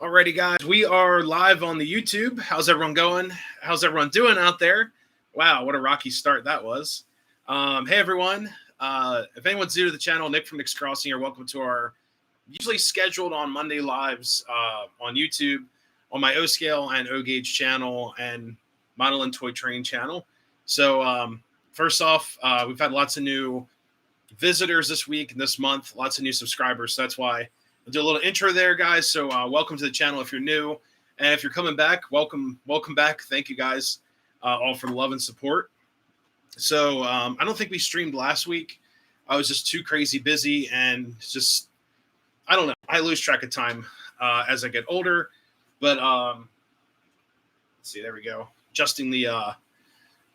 Alrighty, guys, we are live on the YouTube. How's everyone going? How's everyone doing out there? Wow, what a rocky start that was. Hey, everyone. If anyone's new to the channel, Nick from Nick's Crossing here. Welcome to our usually scheduled on Monday lives on YouTube, on my O-Scale and O-Gauge channel and Model and Toy Train channel. So first off, we've had lots of new visitors this week and this month, lots of new subscribers. So that's why I'll do a little intro there, guys. So welcome to the channel if you're new. And if you're coming back, welcome back. Thank you, guys, all for the love and support. So I don't think we streamed last week. I was just too crazy busy and just, I don't know. I lose track of time as I get older. But let's see, there we go. Adjusting the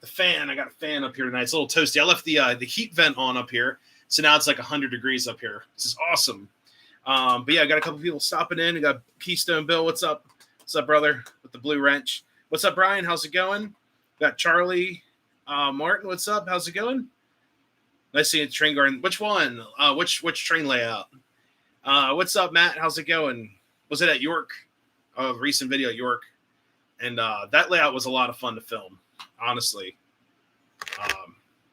fan. I got a fan up here tonight. It's a little toasty. I left the heat vent on up here. So now it's like 100 degrees up here. This is awesome. But yeah, I got a couple people stopping in. I got Keystone Bill. What's up? What's up, brother? With the blue wrench. What's up, Brian? How's it going? Got Charlie Martin. What's up? How's it going? Nice seeing Train Garden. Which one? Which train layout? What's up, Matt? How's it going? Was it at York? A recent video at York. And that layout was a lot of fun to film, honestly.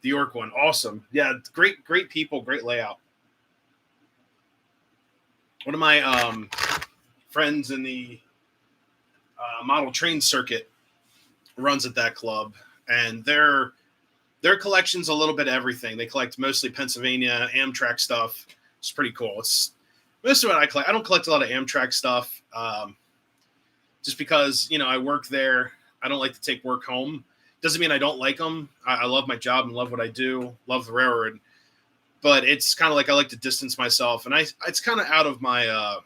The York one. Awesome. Yeah, great people, great layout. One of my friends in the model train circuit runs at that club, and their collection's a little bit of everything. They collect mostly Pennsylvania Amtrak stuff. It's pretty cool. It's most of what I collect. I don't collect a lot of Amtrak stuff, just because I work there. I don't like to take work home. Doesn't mean I don't like them. I love my job and love what I do. Love the railroad. But it's kind of like I like to distance myself, and it's kind of out of my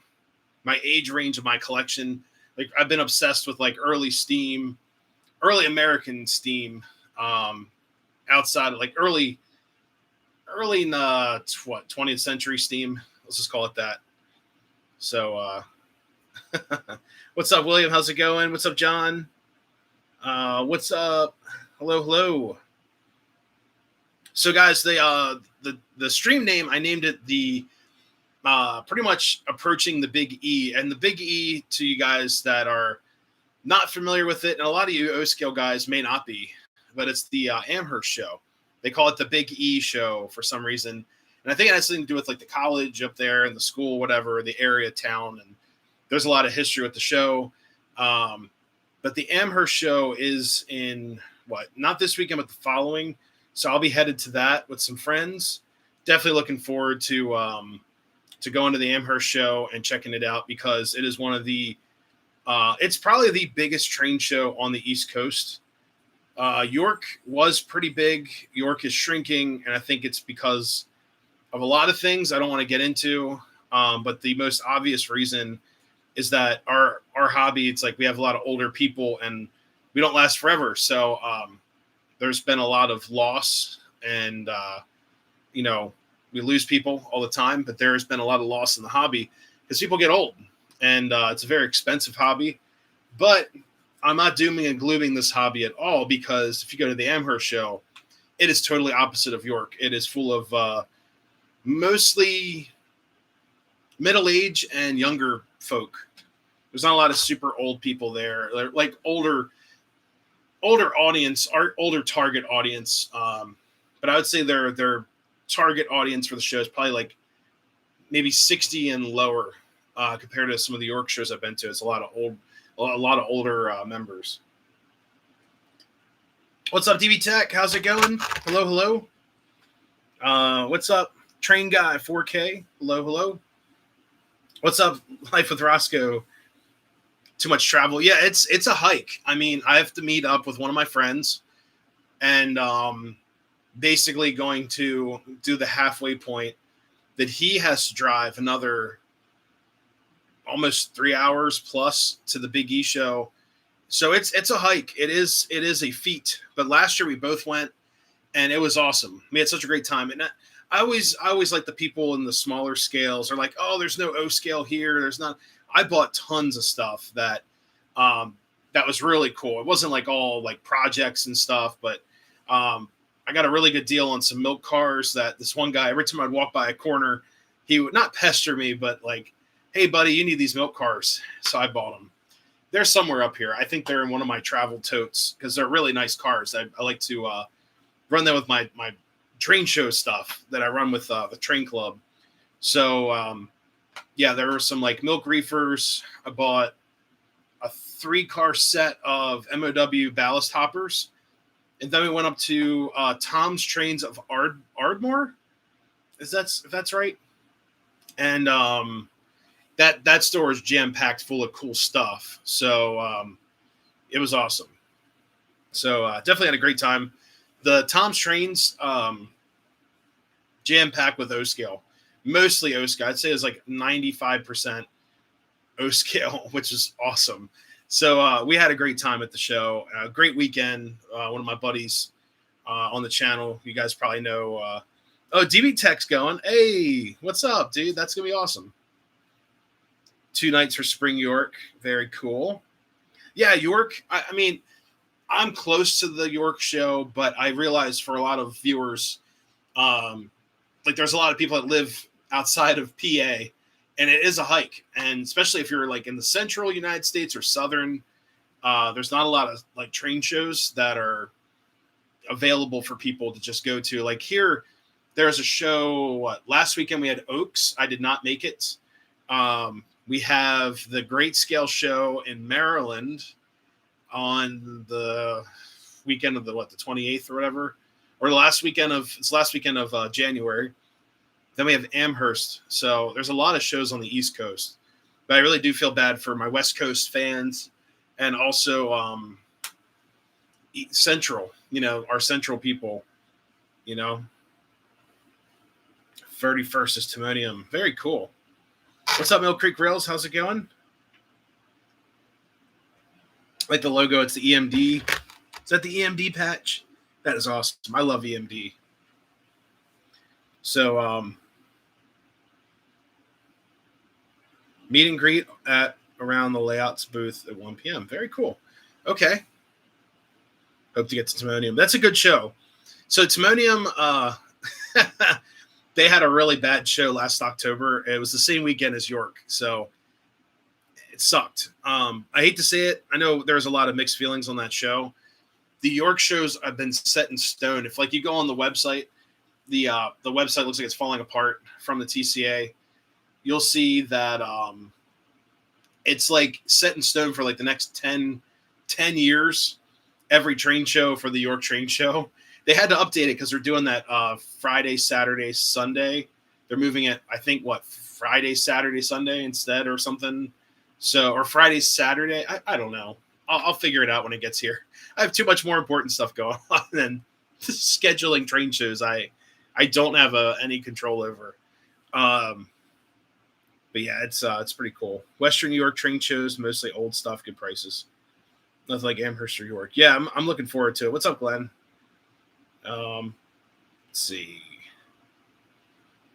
my age range of my collection. Like I've been obsessed with like early American steam, outside of like early in the 20th century steam. Let's just call it that. So, what's up, William? How's it going? What's up, John? What's up? Hello. So, guys, the stream name, I named it the pretty much approaching the Big E. And the Big E, to you guys that are not familiar with it, and a lot of you O-Scale guys may not be, but it's the Amherst show. They call it the Big E show for some reason. And I think it has something to do with like the college up there and the school, whatever, the area, town. And there's a lot of history with the show. But the Amherst show is in not this weekend, but the following. So I'll be headed to that with some friends. Definitely looking forward to going to the Amherst show and checking it out, because it is one of the it's probably the biggest train show on the East Coast. York was pretty big. York is shrinking, and I think it's because of a lot of things I don't want to get into. But the most obvious reason is that our hobby, it's like we have a lot of older people and we don't last forever. So there's been a lot of loss, and we lose people all the time, but there's been a lot of loss in the hobby because people get old, and it's a very expensive hobby. But I'm not dooming and glooming this hobby at all, because if you go to the Amherst show, it is totally opposite of York. It is full of mostly middle-aged and younger folk. There's not a lot of super old people there. They're like older audience, older target audience. But I would say their target audience for the show is probably like maybe 60 and lower, compared to some of the York shows I've been to. It's a lot of older members. What's up, DB Tech? How's it going? Hello. What's up, Train Guy 4K? Hello. What's up, Life with Roscoe? Too much travel. Yeah, it's a hike. I mean, I have to meet up with one of my friends, and basically going to do the halfway point that he has to drive another almost 3 hours plus to the Big E show. So it's a hike. It is a feat. But last year we both went, and it was awesome. We had such a great time. And I always like the people in the smaller scales are like, oh, there's no O-Scale here. There's not. I bought tons of stuff that was really cool. It wasn't like all like projects and stuff, but I got a really good deal on some milk cars that this one guy, every time I'd walk by a corner, he would not pester me, but like hey, buddy, you need these milk cars. So I bought them. They're somewhere up here. I think they're in one of my travel totes because they're really nice cars. I like to run them with my train show stuff that I run with the train club. So, yeah, there were some like milk reefers. I bought a 3-car set of MOW ballast hoppers. And then we went up to Tom's Trains of Ardmore. If that's right? And that store is jam-packed full of cool stuff. So it was awesome. So definitely had a great time. The Tom's Trains jam-packed with O-scale. Mostly O-scale. I'd say it's like 95% O-scale, which is awesome. So we had a great time at the show. Great weekend. One of my buddies on the channel, you guys probably know. DB Tech's going. Hey, what's up, dude? That's going to be awesome. 2 nights for Spring York. Very cool. Yeah, York. I mean, I'm close to the York show, but I realize for a lot of viewers, like there's a lot of people that live outside of PA, and it is a hike. And especially if you're like in the central United States or southern, there's not a lot of like train shows that are available for people to just go to. Like here, there's a show. Last weekend we had Oaks. I did not make it. We have the Great Scale show in Maryland on the weekend of the 28th or whatever, or the last weekend of January. Then we have Amherst. So there's a lot of shows on the East Coast, but I really do feel bad for my West Coast fans and also Central, our Central people, 31st is Timonium. Very cool. What's up, Mill Creek Rails? How's it going? Like the logo, it's the EMD. Is that the EMD patch? That is awesome. I love EMD. So, meet and greet at around the Layouts booth at 1 p.m. Very cool. Okay. Hope to get to Timonium. That's a good show. So Timonium, they had a really bad show last October. It was the same weekend as York, so it sucked. I hate to say it. I know there's a lot of mixed feelings on that show. The York shows have been set in stone. If like you go on the website, the website looks like it's falling apart from the TCA. You'll see that it's like set in stone for like the next 10 years. Every train show for the York Train Show. They had to update it because they're doing that Friday, Saturday, Sunday. They're moving it, I think, Friday, Saturday, Sunday instead or something. So, or Friday, Saturday. I don't know. I'll figure it out when it gets here. I have too much more important stuff going on than scheduling train shows. I don't have any control over. But yeah, it's pretty cool. Western New York train shows, mostly old stuff, good prices. Nothing like Amherst or York. Yeah, I'm looking forward to it. What's up, Glenn? Let's see.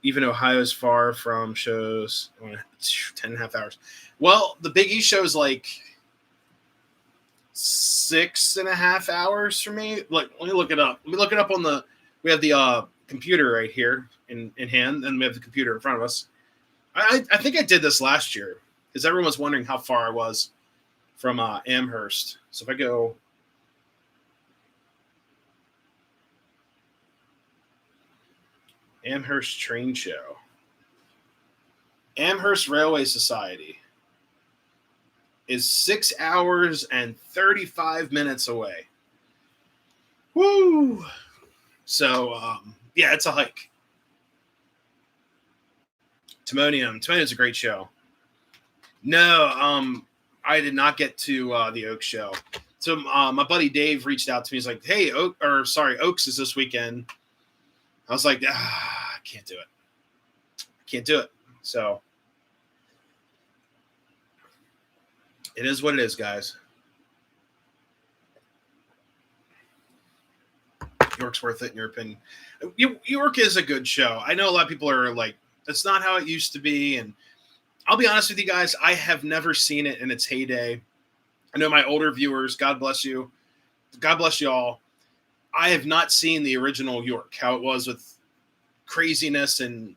Even Ohio's far from shows 10.5 hours. Well, the Big East show is like 6.5 hours for me. Let me look it up. We have the computer right here in hand, and we have the computer in front of us. I think I did this last year because everyone was wondering how far I was from Amherst. So if I go Amherst Train Show, Amherst Railway Society is 6 hours and 35 minutes away. Woo! So yeah, it's a hike. Timonium is a great show. No, I did not get to the Oaks show. So my buddy Dave reached out to me. He's like, "Hey, Oaks is this weekend." I was like, I can't do it. So it is what it is, guys. York's worth it in your opinion. York is a good show. I know a lot of people are like, it's not how it used to be. And I'll be honest with you guys, I have never seen it in its heyday. I know my older viewers, God bless you. God bless you all. I have not seen the original York, how it was with craziness and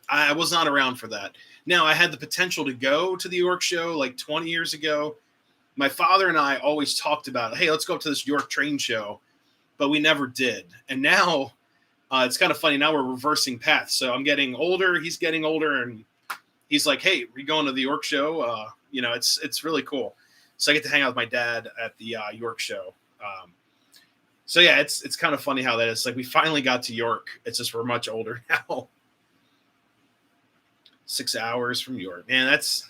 I was not around for that. Now, I had the potential to go to the York show like 20 years ago. My father and I always talked about, hey, let's go up to this York train show, but we never did. And now it's kind of funny. Now we're reversing paths. So I'm getting older. He's getting older. And he's like, hey, we going to the York show? It's really cool. So I get to hang out with my dad at the York show. So yeah, it's kind of funny how that is. Like we finally got to York. It's just we're much older now. 6 hours from York, man. It's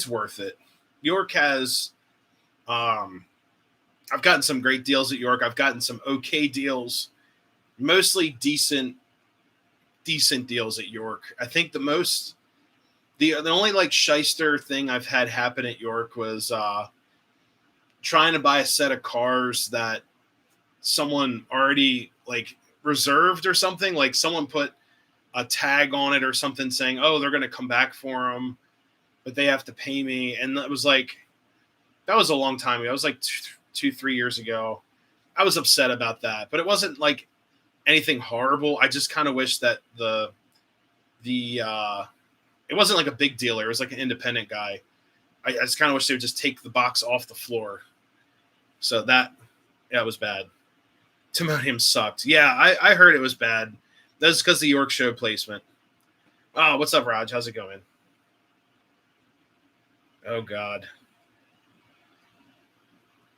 worth it. York has, I've gotten some great deals at York. I've gotten some okay deals, mostly decent deals at York. I think the only like shyster thing I've had happen at York was trying to buy a set of cars that someone already like reserved or something. Like someone put a tag on it or something saying, oh, they're going to come back for them, but they have to pay me. And it was like, that was a long time ago. It was like 2-3 years ago. I was upset about that, but it wasn't like anything horrible. I just kind of wish that it wasn't like a big dealer. It was like an independent guy. I just kind of wish they would just take the box off the floor. So that was bad. Timonium sucked. Yeah, I heard it was bad. That's because of the York show placement. Oh, what's up, Raj? How's it going? Oh, God.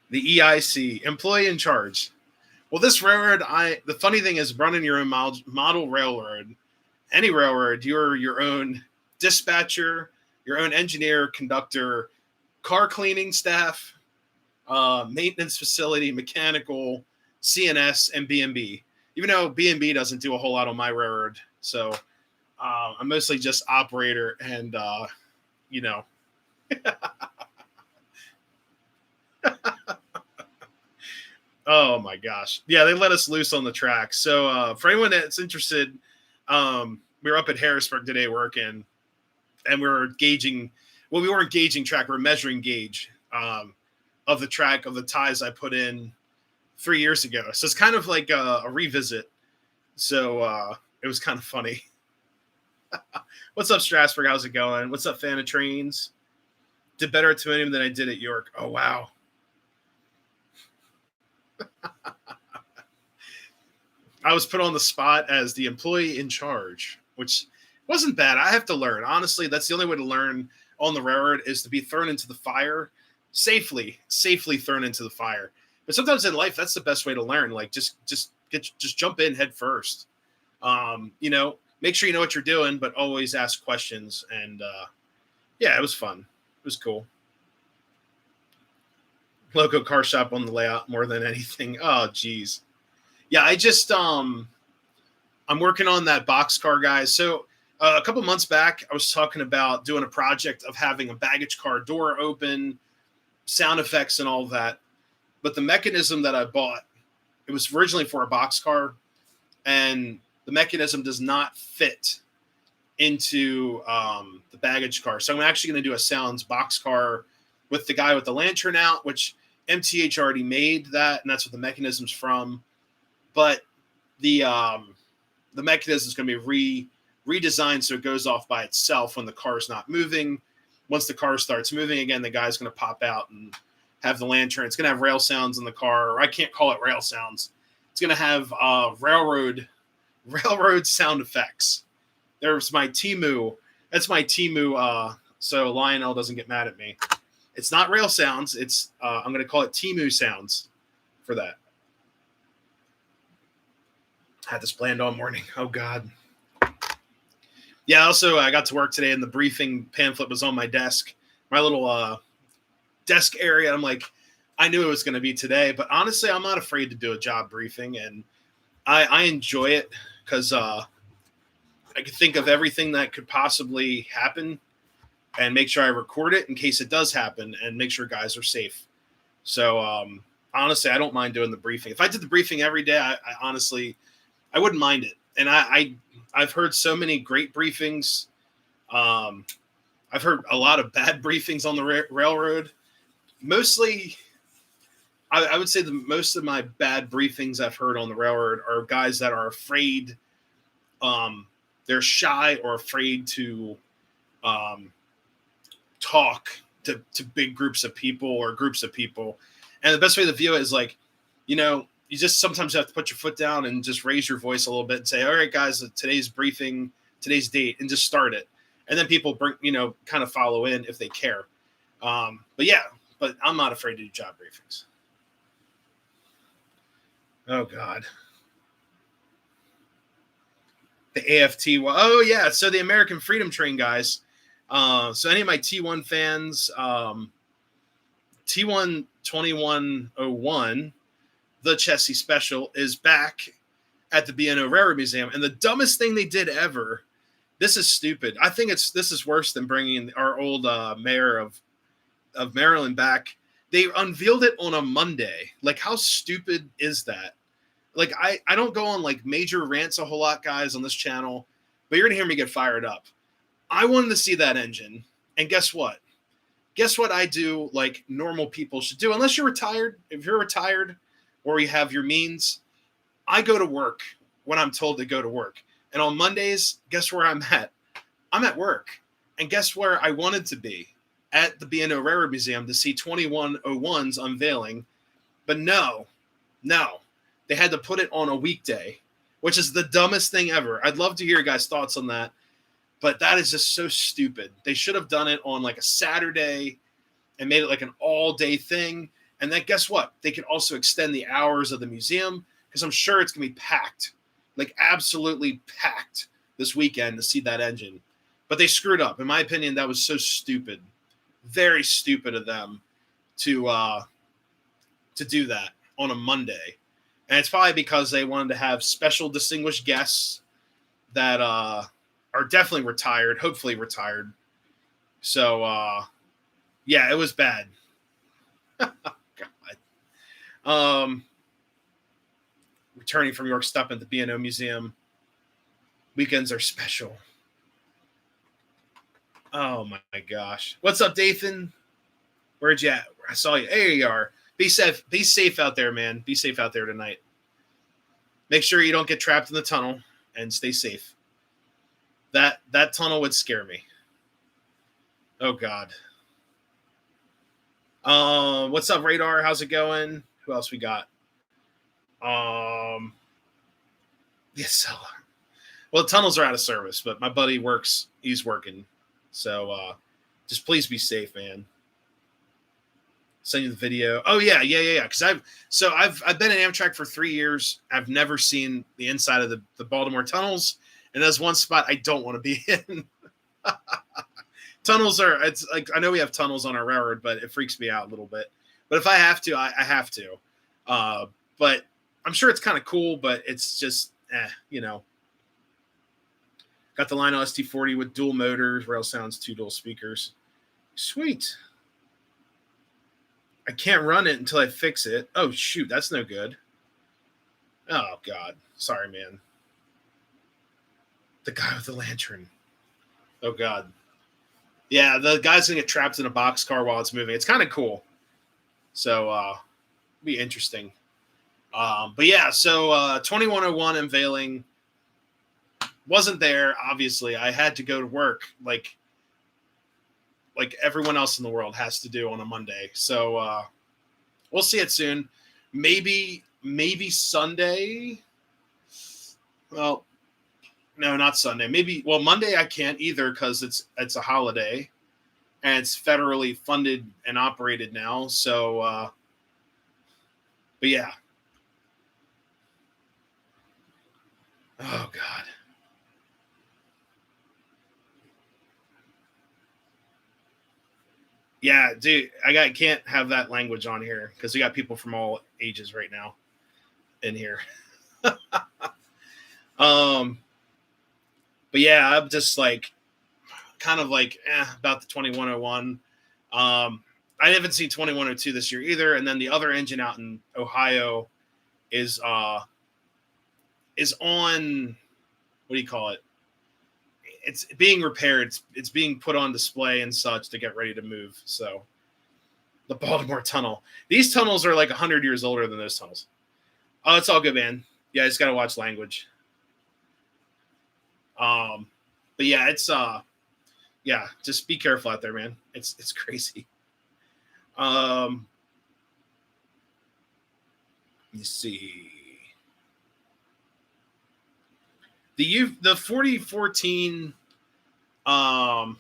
The EIC, employee in charge. Well, this railroad, the funny thing is running your own model railroad, any railroad, you're your own dispatcher, your own engineer, conductor, car cleaning staff, maintenance facility, mechanical, CNS, and B&B. Even though B&B doesn't do a whole lot on my railroad. So I'm mostly just operator and, Oh, my gosh. Yeah, they let us loose on the track. So for anyone that's interested, we were up at Harrisburg today working, and we were gauging – well, we weren't gauging track. We were measuring gauge of the track of the ties I put in 3 years ago. So it's kind of like a revisit. So it was kind of funny. What's up, Strasburg? How's it going? What's up, fan of trains? Did better at Timonium than I did at York. Oh, wow. I was put on the spot as the employee in charge, which wasn't bad. I have to learn. Honestly, that's the only way to learn on the railroad is to be thrown into the fire safely thrown into the fire. But sometimes in life, that's the best way to learn. Like just jump in head first. Make sure you know what you're doing, but always ask questions. And it was fun. It was cool. Local car shop on the layout more than anything. Oh, geez. Yeah, I just I'm working on that boxcar, guys. So a couple months back, I was talking about doing a project of having a baggage car door open, sound effects and all that. But the mechanism that I bought, it was originally for a boxcar, and the mechanism does not fit into the baggage car. So I'm actually going to do a sounds boxcar with the guy with the lantern out, which MTH already made that, and that's what the mechanism's from. But the mechanism is going to be redesigned so it goes off by itself when the car is not moving. Once the car starts moving again, the guy's going to pop out and have the lantern. It's going to have rail sounds in the car, or I can't call it rail sounds. It's going to have railroad sound effects. There's my Temu. That's my Temu. So Lionel doesn't get mad at me. It's not rail sounds. It's I'm going to call it Temu sounds for that. Had this planned all morning. Oh, God. Yeah, also, I got to work today, and the briefing pamphlet was on my desk, my little desk area. I'm like, I knew it was going to be today, but honestly, I'm not afraid to do a job briefing, and I enjoy it because I can think of everything that could possibly happen and make sure I record it in case it does happen and make sure guys are safe. So, honestly, I don't mind doing the briefing. If I did the briefing every day, I honestly – I wouldn't mind it. And I've heard so many great briefings. I've heard a lot of bad briefings on the railroad. Mostly, I would say most of my bad briefings I've heard on the railroad are guys that are afraid they're shy or afraid to talk to big groups of people or groups of people. And the best way to view it is like, you just sometimes have to put your foot down and just raise your voice a little bit and say, all right, guys, today's briefing, today's date, and just start it. And then people kind of follow in if they care. But I'm not afraid to do job briefings. Oh, God. The AFT. Oh, yeah. So the American Freedom Train guys. So any of my T1 fans, T1 2101, the Chessie special, is back at the B&O Railroad Museum. And the dumbest thing they did ever, this is stupid. I think this is worse than bringing our old mayor of Maryland back. They unveiled it on a Monday. Like, how stupid is that? Like, I don't go on like major rants a whole lot, guys, on this channel, but you're gonna hear me get fired up. I wanted to see that engine, and guess what? Guess what I do like normal people should do, unless you're retired. If you're retired or you have your means, I go to work when I'm told to go to work. And on Mondays, guess where I'm at? I'm at work. And guess where I wanted to be? At the B&O Railroad Museum to see 2101's unveiling. But no. They had to put it on a weekday, which is the dumbest thing ever. I'd love to hear your guys' thoughts on that. But that is just so stupid. They should have done it on like a Saturday and made it like an all-day thing. And then guess what? They could also extend the hours of the museum, because I'm sure it's going to be packed, like absolutely packed this weekend to see that engine. But they screwed up. In my opinion, that was so stupid. Very stupid of them to do that on a Monday. And it's probably because they wanted to have special distinguished guests that are definitely retired, hopefully retired. So, yeah, it was bad. God. Returning from York, stopping at the B&O Museum. Weekends are special. Oh, my gosh. What's up, Dathan? Where'd you at? I saw you. There you are. Be safe. Be safe out there, man. Be safe out there tonight. Make sure you don't get trapped in the tunnel and stay safe. That tunnel would scare me. Oh, God. What's up, Radar? How's it going? Who else we got? Yes. Well, the tunnels are out of service, but my buddy works. He's working. So just please be safe, man. Send you the video. Oh, yeah. Because I've been in Amtrak for 3 years. I've never seen the inside of the Baltimore tunnels. And there's one spot I don't want to be in. Tunnels it's like, I know we have tunnels on our railroad, but it freaks me out a little bit. But if I have to, I have to. But I'm sure it's kind of cool, but it's just, Got the Lionel ST40 with dual motors, rail sounds, 2 dual speakers. Sweet. I can't run it until I fix it. Oh, shoot. That's no good. Oh, God. Sorry, man. The guy with the lantern. Oh, God. Yeah, the guy's going to get trapped in a boxcar while it's moving. It's kind of cool. So, it'll be interesting. But, yeah, so 2101 unveiling wasn't there, obviously. I had to go to work like everyone else in the world has to do on a Monday. So we'll see it soon. Maybe Sunday. Well, no, not Sunday. Monday I can't either because it's a holiday and it's federally funded and operated now. So, but yeah. Oh, God. Yeah, dude, can't have that language on here because we got people from all ages right now in here. But yeah, I'm just like kind of like about the 2101. I haven't seen 2102 this year either. And then the other engine out in Ohio is on, what do you call it? It's being repaired. It's being put on display and such to get ready to move. So the Baltimore tunnel. These tunnels are like 100 years older than those tunnels. Oh, it's all good, man. Yeah, I just got to watch language. But yeah, it's yeah, just be careful out there, man. It's crazy. Um, you see the 4014 um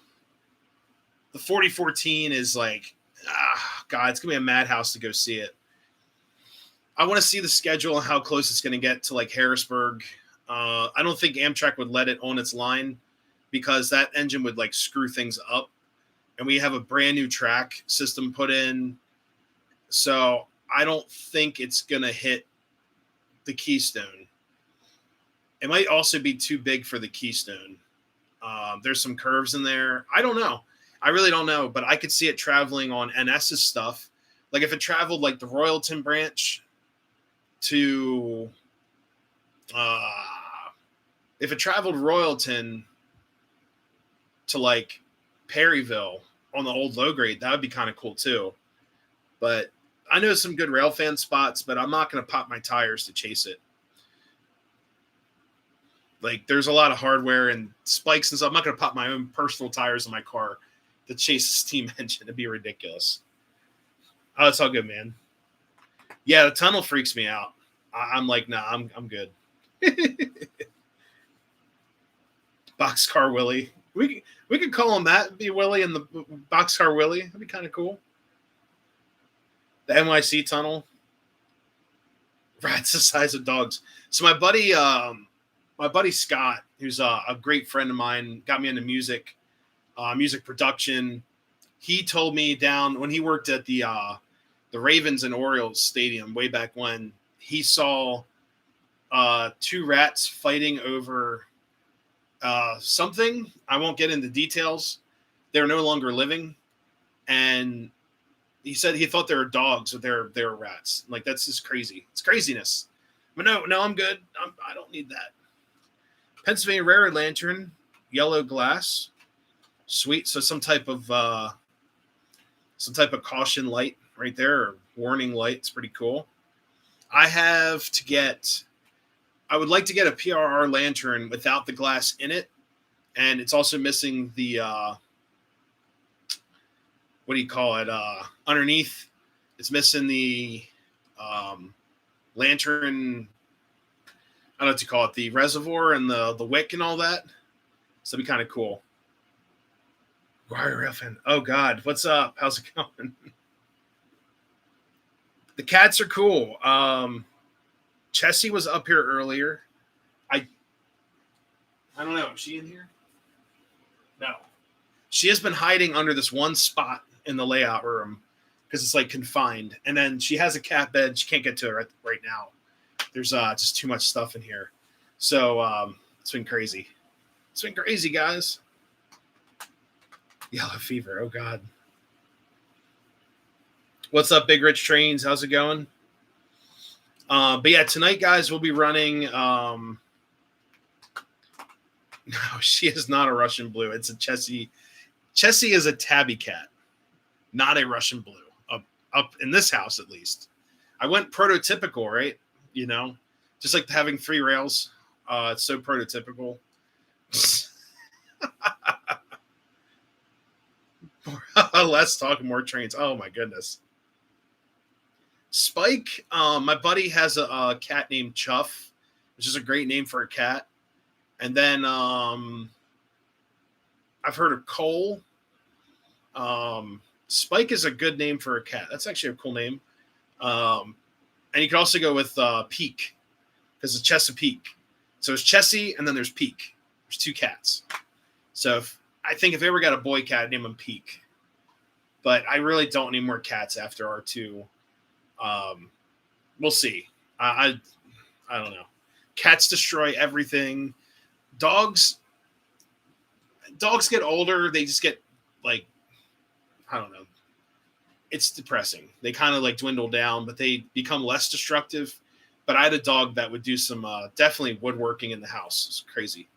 the 4014 is like God, it's gonna be a madhouse to go see it. I want to see the schedule and how close it's going to get to like Harrisburg. I don't think Amtrak would let it on its line because that engine would like screw things up. And we have a brand new track system put in. So I don't think it's going to hit the Keystone. It might also be too big for the Keystone. There's some curves in there. I don't know. I really don't know, but I could see it traveling on NS's stuff. Like if it traveled like the Royalton branch to if it traveled Royalton to like Perryville on the old low grade, that would be kind of cool too. But I know some good rail fan spots, but I'm not going to pop my tires to chase it. Like there's a lot of hardware and spikes and stuff. I'm not going to pop my own personal tires in my car to chase a steam engine. It'd be ridiculous. Oh, it's all good, man. Yeah, the tunnel freaks me out. I'm like, nah, I'm good. Boxcar Willie. We could call him that. Be Willie and the Boxcar Willie. That'd be kind of cool. The NYC tunnel. Rats the size of dogs. So my buddy Scott, who's a great friend of mine, got me into music production. He told me down when he worked at the Ravens and Orioles stadium way back when, he saw two rats fighting over something. I won't get into details. They're no longer living, and he said he thought they were dogs, but they're rats. Like that's just crazy. It's craziness. But no, I'm good. I don't need that. Pennsylvania Rare Lantern, yellow glass, sweet. So some type of caution light right there, or warning light. It's pretty cool. I would like to get a PRR lantern without the glass in it, and it's also missing the what do you call it? Underneath, it's missing the lantern. I don't know what you call it, the reservoir and the wick and all that. So it'd be kind of cool. Rail fan. Oh God, what's up? How's it going? The cats are cool. Chessie was up here earlier. I don't know. Is she in here? No. She has been hiding under this one spot in the layout room because it's like confined. And then she has a cat bed. She can't get to it right now. There's just too much stuff in here. So it's been crazy. It's been crazy, guys. Yellow fever. Oh, God. What's up, Big Rich Trains? How's it going? But yeah, tonight, guys, we'll be running. No, she is not a Russian blue. It's a Chessie. Chessie is a tabby cat, not a Russian blue. Up in this house, at least. I went prototypical, right? You know, just like having three rails. It's so prototypical. Less talk, more trains. Oh my goodness. Spike, my buddy has a cat named Chuff, which is a great name for a cat. And then I've heard of Cole. Spike is a good name for a cat. That's actually a cool name. And you can also go with Peak, because it's Chesapeake. So it's Chessie, and then there's Peak. There's two cats. So I think if I ever got a boy cat, I'd name him Peak. But I really don't need more cats after R2. We'll see. I don't know. Cats destroy everything. Dogs get older. They just get like, I don't know. It's depressing. They kind of like dwindle down, but they become less destructive. But I had a dog that would do some definitely woodworking in the house. It's crazy.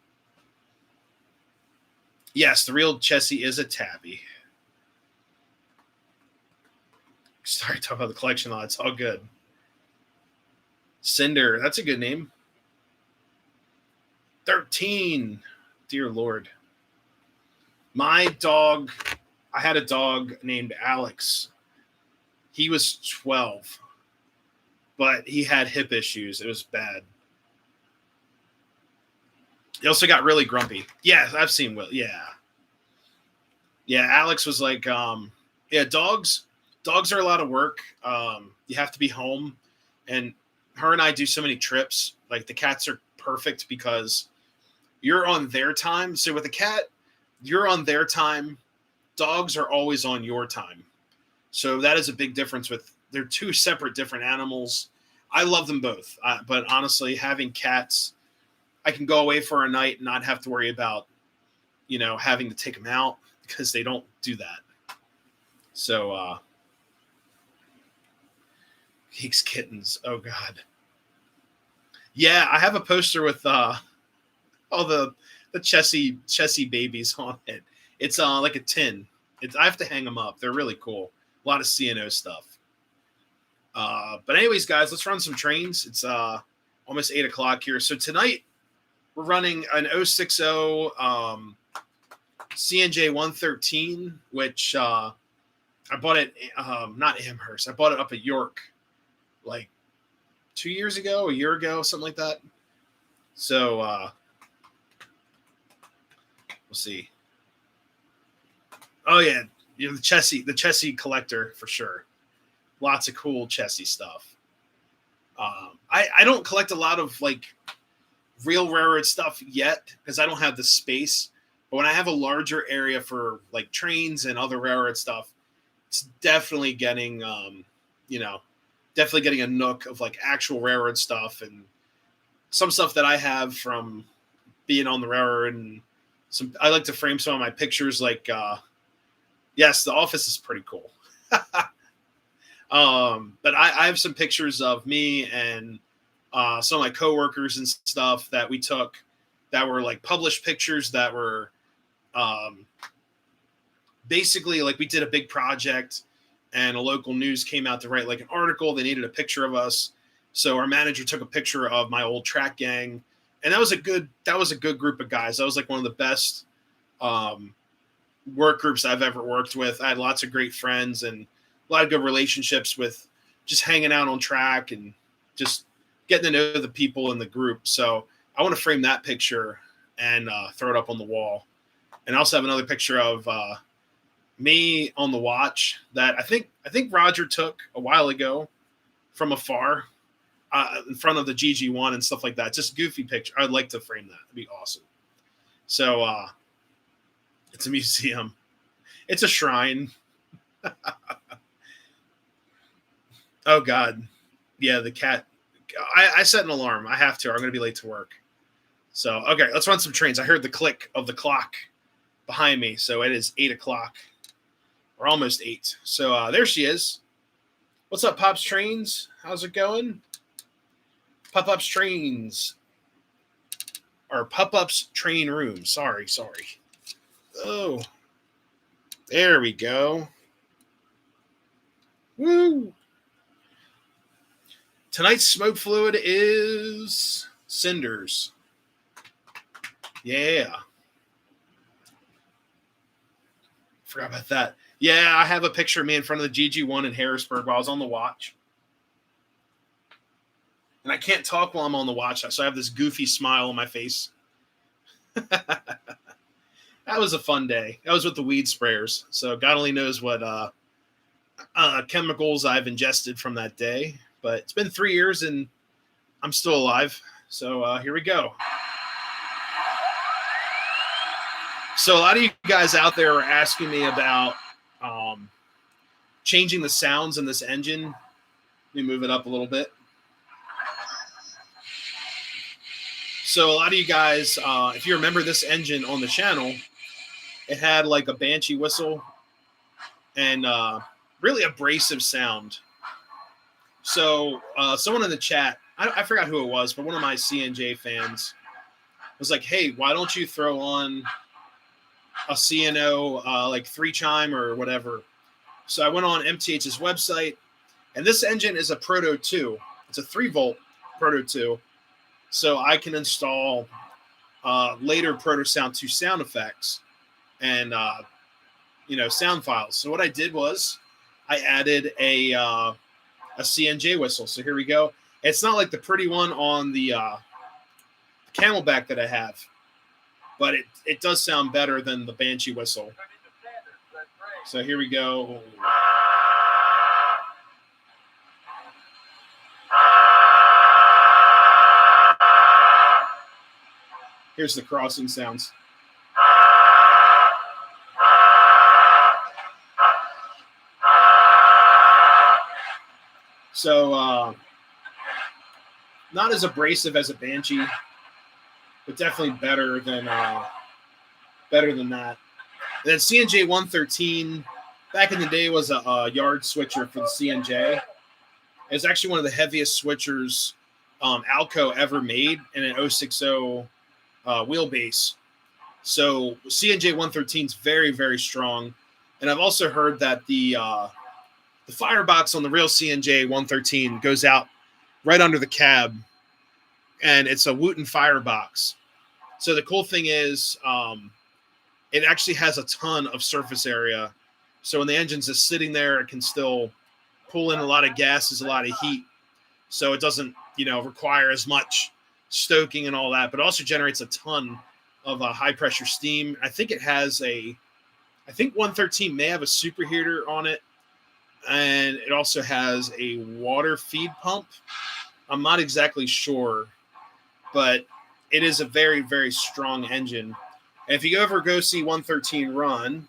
Yes, the real Chessie is a tabby. Sorry, talk about the collection lot. It's all good. Cinder, that's a good name. 13. Dear Lord. My dog, I had a dog named Alex. He was 12, but he had hip issues. It was bad. He also got really grumpy. Yeah, I've seen Will. Yeah. Yeah, Alex was like, yeah, dogs are a lot of work. You have to be home. And her and I do so many trips. Like the cats are perfect because you're on their time. So with a cat, you're on their time. Dogs are always on your time. So that is a big difference they're two separate different animals. I love them both. But honestly, having cats, I can go away for a night and not have to worry about, having to take them out because they don't do that. So, Geeks Kittens. Oh God. Yeah, I have a poster with all the Chessie babies on it. It's like a tin. I have to hang them up. They're really cool. A lot of CNO stuff. But anyways, guys, let's run some trains. It's almost 8 o'clock here. So tonight we're running an 060 CNJ 113, which I bought it not Amherst. I bought it up at York like 2 years ago, a year ago, something like that. So we'll see. Oh yeah, the Chessie collector for sure. Lots of cool Chessie stuff. I don't collect a lot of like real railroad stuff yet because I don't have the space. But when I have a larger area for like trains and other railroad stuff, it's definitely getting definitely getting a nook of like actual railroad stuff and some stuff that I have from being on the railroad. And I like to frame some of my pictures. Like, yes, the office is pretty cool. But I have some pictures of me and some of my coworkers and stuff that we took that were like published pictures that were basically like we did a big project and a local news came out to write like an article. They needed a picture of us. So our manager took a picture of my old track gang. And that was a good group of guys. That was like one of the best work groups I've ever worked with. I had lots of great friends and a lot of good relationships with just hanging out on track and just getting to know the people in the group. So I want to frame that picture and throw it up on the wall. And I also have another picture of me on the watch that I think Roger took a while ago from afar in front of the GG1 and stuff like that. Just goofy picture. I'd like to frame that. It'd be awesome. So it's a museum. It's a shrine. Oh God. Yeah, the cat. I set an alarm. I have to. I'm going to be late to work. So, okay, let's run some trains. I heard the click of the clock behind me. So it is 8 o'clock. We're almost 8. So there she is. What's up, Pops Trains? How's it going? Pop-Ups Trains. Or Pop-Ups Train Room. Sorry. Oh. There we go. Woo! Tonight's smoke fluid is cinders. Yeah. Forgot about that. Yeah, I have a picture of me in front of the GG1 in Harrisburg while I was on the watch. And I can't talk while I'm on the watch, so I have this goofy smile on my face. That was a fun day. That was with the weed sprayers. So God only knows what chemicals I've ingested from that day. But it's been 3 years and I'm still alive. So here we go. So a lot of you guys out there are asking me about changing the sounds in this engine. Let me move it up a little bit. So a lot of you guys, if you remember this engine on the channel, it had like a Banshee whistle and really abrasive sound. So someone in the chat, I forgot who it was, but one of my CNJ fans was like, hey, why don't you throw on a CNO like 3-chime or whatever? So I went on MTH's website, and this engine is a Proto 2. It's a 3-volt Proto 2. So I can install later Proto Sound 2 sound effects and sound files. So what I did was I added a CNJ whistle. So here we go. It's not like the pretty one on the Camelback that I have, but it does sound better than the Banshee whistle. So here we go. Here's the crossing sounds. So not as abrasive as a Banshee, but definitely better than that. And then CNJ 113 back in the day was a yard switcher for the CNJ. It was actually one of the heaviest switchers Alco ever made in an 060 wheelbase. So CNJ 113 is very, very strong. And I've also heard that the firebox on the real CNJ 113 goes out right under the cab, and it's a Wooten firebox. So the cool thing is it actually has a ton of surface area. So when the engine's just sitting there, it can still pull in a lot of gases, a lot of heat. So it doesn't, require as much stoking and all that, but also generates a ton of high pressure steam. I think 113 may have a superheater on it, and it also has a water feed pump. I'm not exactly sure, but it is a very, very strong engine. And if you ever go see 113 run,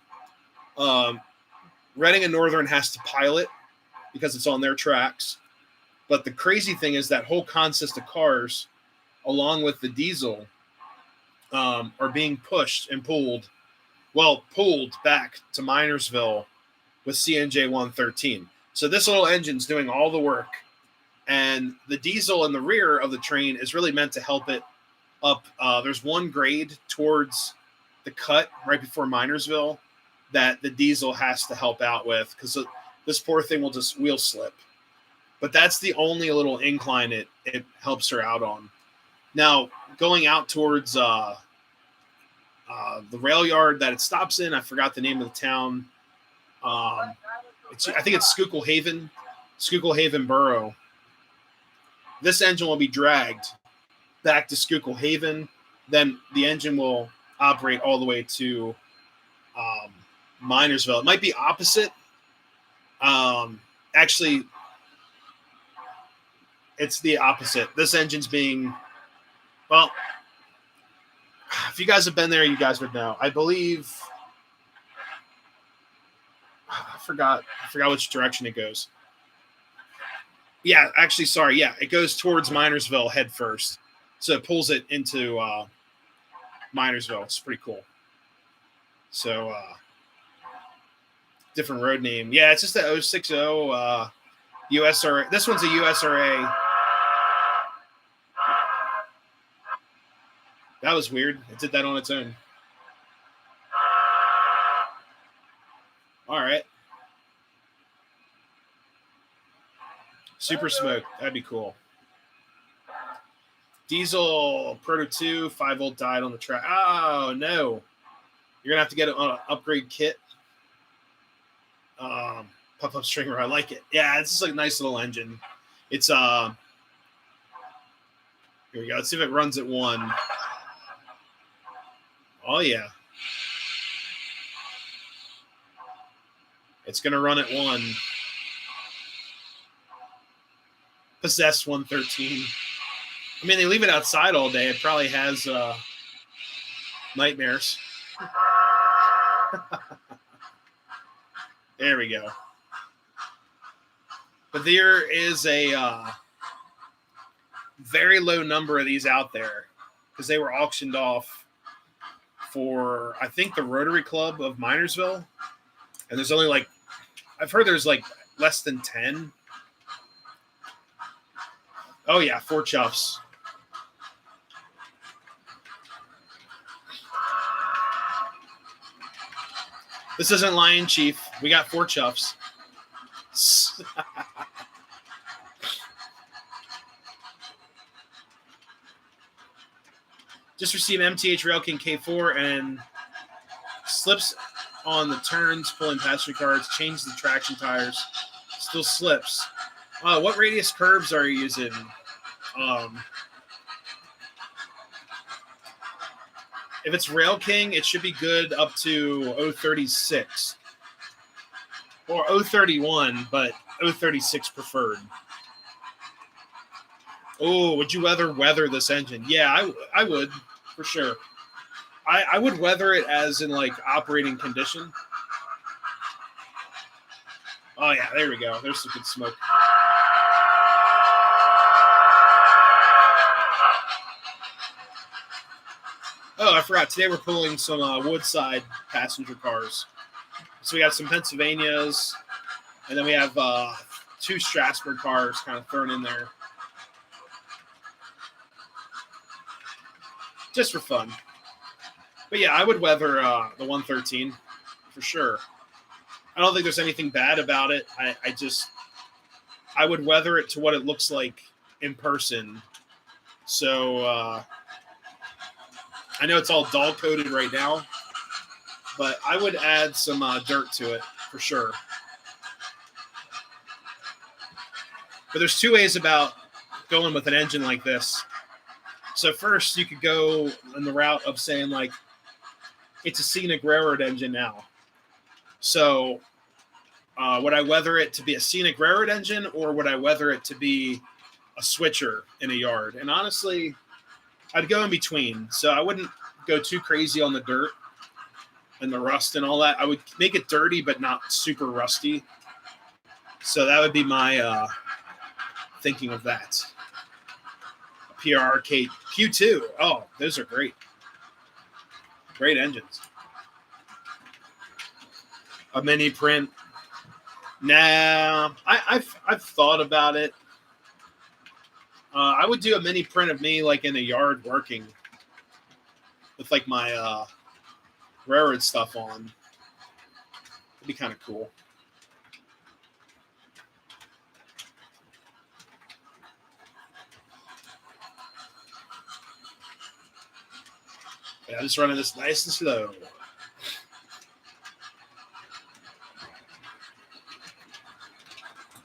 Reading and Northern has to pilot because it's on their tracks. But the crazy thing is that whole consist of cars, along with the diesel, are being pushed and pulled back to Minersville with CNJ 113. So this little engine's doing all the work. And the diesel in the rear of the train is really meant to help it up. There's one grade towards the cut right before Minersville that the diesel has to help out with, because this poor thing will just wheel slip. But that's the only little incline it helps her out on. Now, going out towards the rail yard that it stops in, I forgot the name of the town. I think it's Schuylkill Haven Borough. This engine will be dragged back to Schuylkill Haven. Then the engine will operate all the way to Minersville. It might be opposite. Actually, it's the opposite. This engine's being, well, if you guys have been there, you guys would know. I believe, I forgot which direction it goes. Yeah, actually, sorry. Yeah, it goes towards Minersville head first. So it pulls it into Minersville. It's pretty cool. So, different road name. Yeah, it's just the 060 USRA. This one's a USRA. That was weird. It did that on its own. All right. Super smoke. That'd be cool. Diesel Proto 2, 5-volt died on the track. Oh, no. You're going to have to get an upgrade kit. Pop-up stringer. I like it. Yeah, it's just like a nice little engine. It's, here we go. Let's see if it runs at 1. Oh, yeah. It's going to run at 1. Possessed 113. I mean, they leave it outside all day. It probably has nightmares. There we go. But there is a very low number of these out there because they were auctioned off for, I think, the Rotary Club of Minersville. And there's only I've heard there's less than 10. Oh, yeah, 4 chuffs. This isn't Lion Chief. We got 4 chuffs. Just received MTH Rail King K4 and slips on the turns, pulling passenger cars, change the traction tires, still slips. What radius curbs are you using? If it's Rail King, it should be good up to 036 or 031, but 036 preferred. Oh, would you weather this engine? Yeah, I would, for sure. I would weather it as in like operating condition. Oh yeah, there we go. There's some good smoke. Oh, I forgot. Today we're pulling some Woodside passenger cars. So we got some Pennsylvanias, and then we have 2 Strasburg cars kind of thrown in there. Just for fun. But yeah, I would weather the 113 for sure. I don't think there's anything bad about it. I would weather it to what it looks like in person. So I know it's all dull coated right now, but I would add some dirt to it for sure. But there's 2 ways about going with an engine like this. So first, you could go on the route of saying like, it's a scenic railroad engine now. So would I weather it to be a scenic railroad engine, or would I weather it to be a switcher in a yard? And honestly, I'd go in between. So I wouldn't go too crazy on the dirt and the rust and all that. I would make it dirty, but not super rusty. So that would be my thinking of that. PRRK Q2. Oh, those are great. Great engines. A mini print. Nah, I've thought about it. I would do a mini print of me like in a yard working with like my railroad stuff on. It'd be kind of cool. Yeah, I'm just running this nice and slow.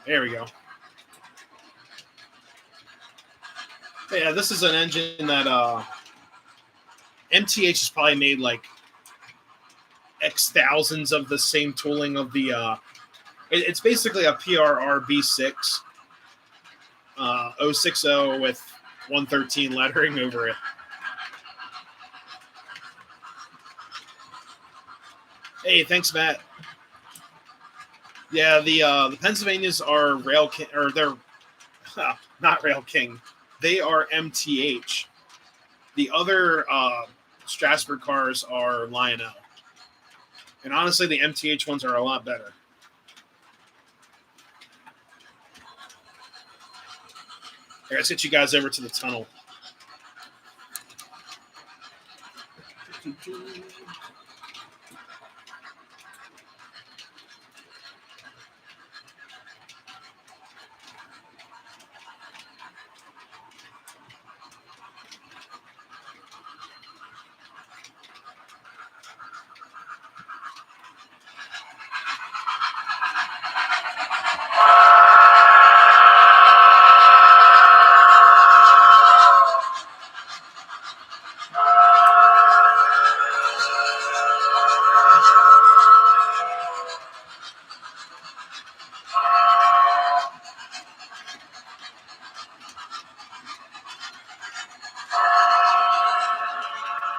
There we go. Yeah, this is an engine that MTH has probably made like X thousands of the same tooling of the. It's basically a PRR B6 060 with 113 lettering over it. Hey, thanks, Matt. Yeah, the Pennsylvanias are Rail King, or they're not Rail King. They are MTH. The other Strasburg cars are Lionel. And honestly, the MTH ones are a lot better. Here, let's get you guys over to the tunnel.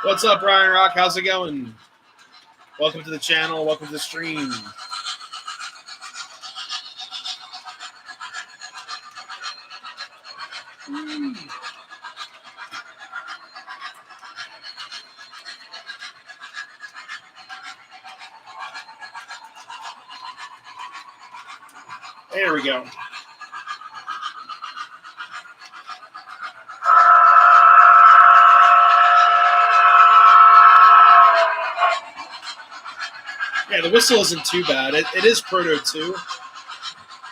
What's up, Ryan Rock? How's it going? Welcome to the channel. Welcome to the stream. There we go. Yeah, the whistle isn't too bad. It is Proto 2,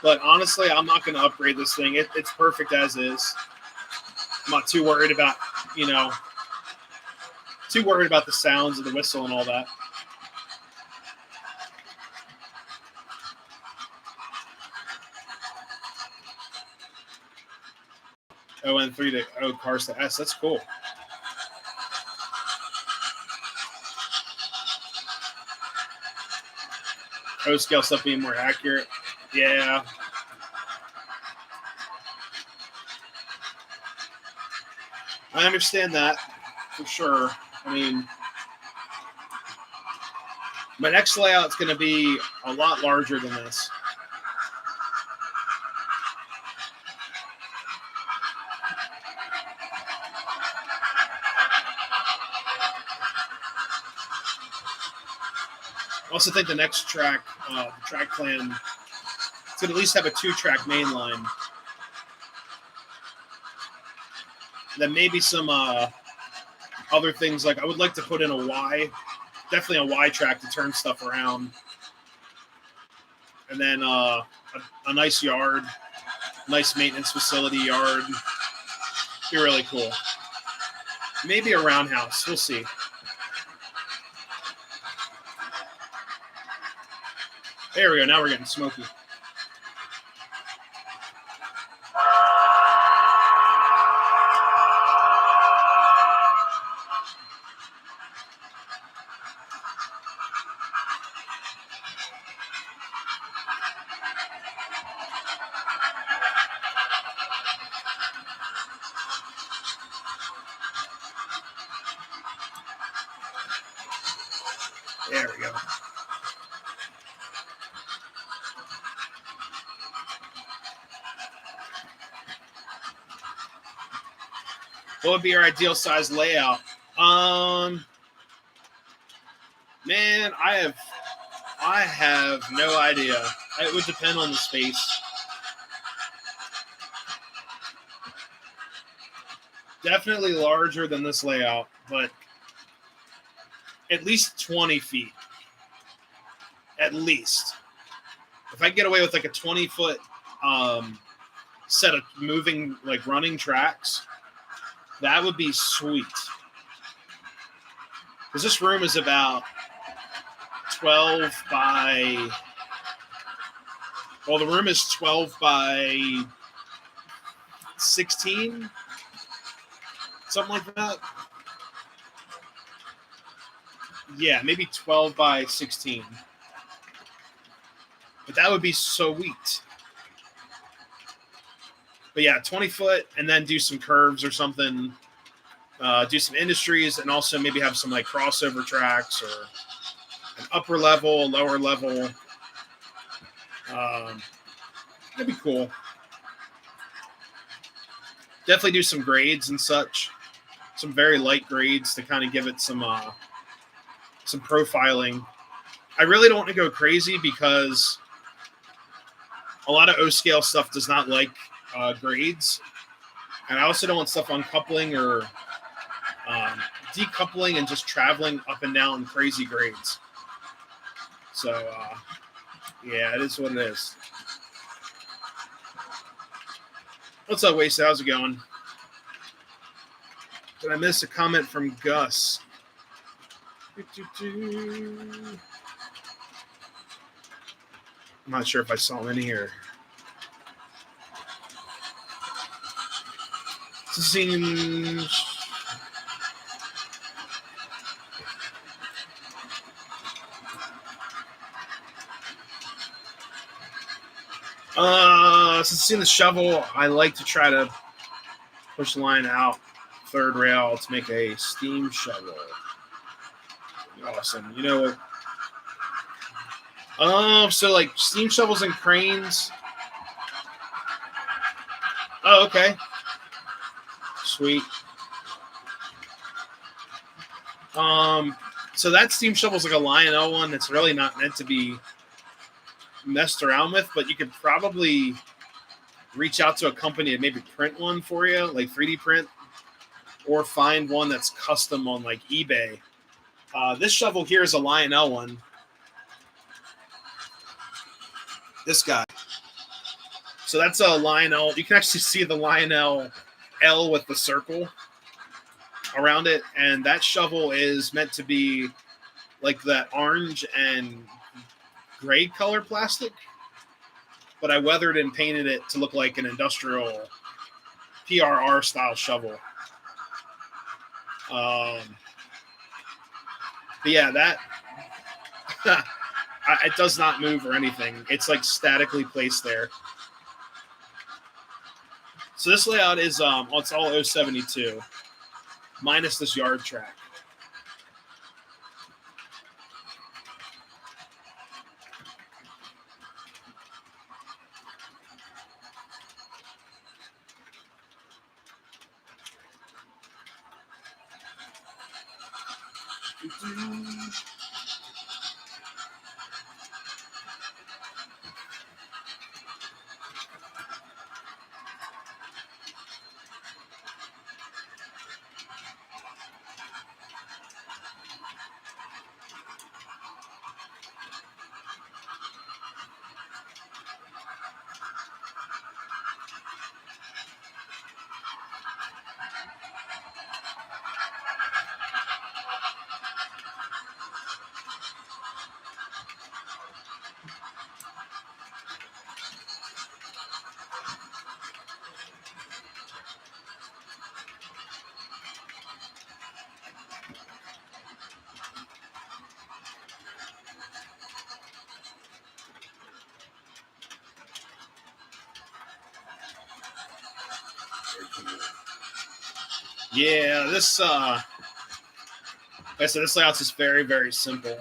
but honestly, I'm not going to upgrade this thing. It's perfect as is. I'm not too worried about, too worried about the sounds of the whistle and all that. ON3 to O cars to S. That's cool. O scale stuff being more accurate. Yeah. I understand that for sure. I mean, my next layout's going to be a lot larger than this. I also think the next track, the track plan, it's going to at least have a 2-track main line. Then maybe some other things, like I would like to put in a Y, definitely a Y track to turn stuff around. And then a nice yard, nice maintenance facility yard. Be really cool. Maybe a roundhouse. We'll see. There we go. Now we're getting smoky. There we go. What would be your ideal size layout? Man, I have no idea. It would depend on the space. Definitely larger than this layout, but at least 20 feet. At least. If I get away with like a 20-foot set of moving, like running tracks, that would be sweet. Because this room is about 12 by... Well, the room is 12 by 16? Something like that. Yeah, maybe 12 by 16. But that would be sweet. But yeah, 20 foot, and then do some curves or something. Do some industries, and also maybe have some like crossover tracks or an upper level, lower level. That'd be cool. Definitely do some grades and such. Some very light grades to kind of give it some profiling. I really don't want to go crazy because a lot of O-scale stuff does not like grades. And I also don't want stuff uncoupling or decoupling and just traveling up and down crazy grades. So, yeah, it is what it is. What's up, Wasted? How's it going? Did I miss a comment from Gus? I'm not sure if I saw him in here. Seems... Since seeing the shovel, I like to try to push the line out third rail to make a steam shovel. Awesome. You know what? So like steam shovels and cranes. Oh, okay. Sweet. So that steam shovel is like a Lionel one that's really not meant to be messed around with, but you could probably reach out to a company and maybe print one for you, like 3D print, or find one that's custom on like eBay. This shovel here is a Lionel one. This guy. So that's a Lionel. You can actually see the Lionel L with the circle. around it, and that shovel is meant to be like that orange and gray color plastic, but I weathered and painted it to look like an industrial PRR style shovel. But yeah, that it does not move or anything. It's like statically placed there. So this layout is it's all 072 minus this yard track. Yeah, this like I said, this layout's just very, very simple.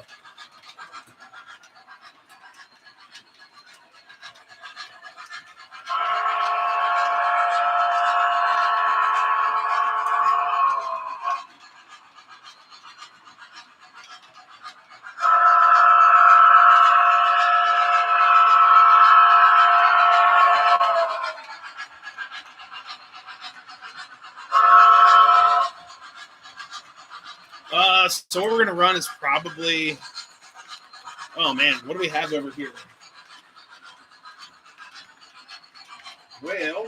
So what we're gonna run is probably, oh man, what do we have over here? Well,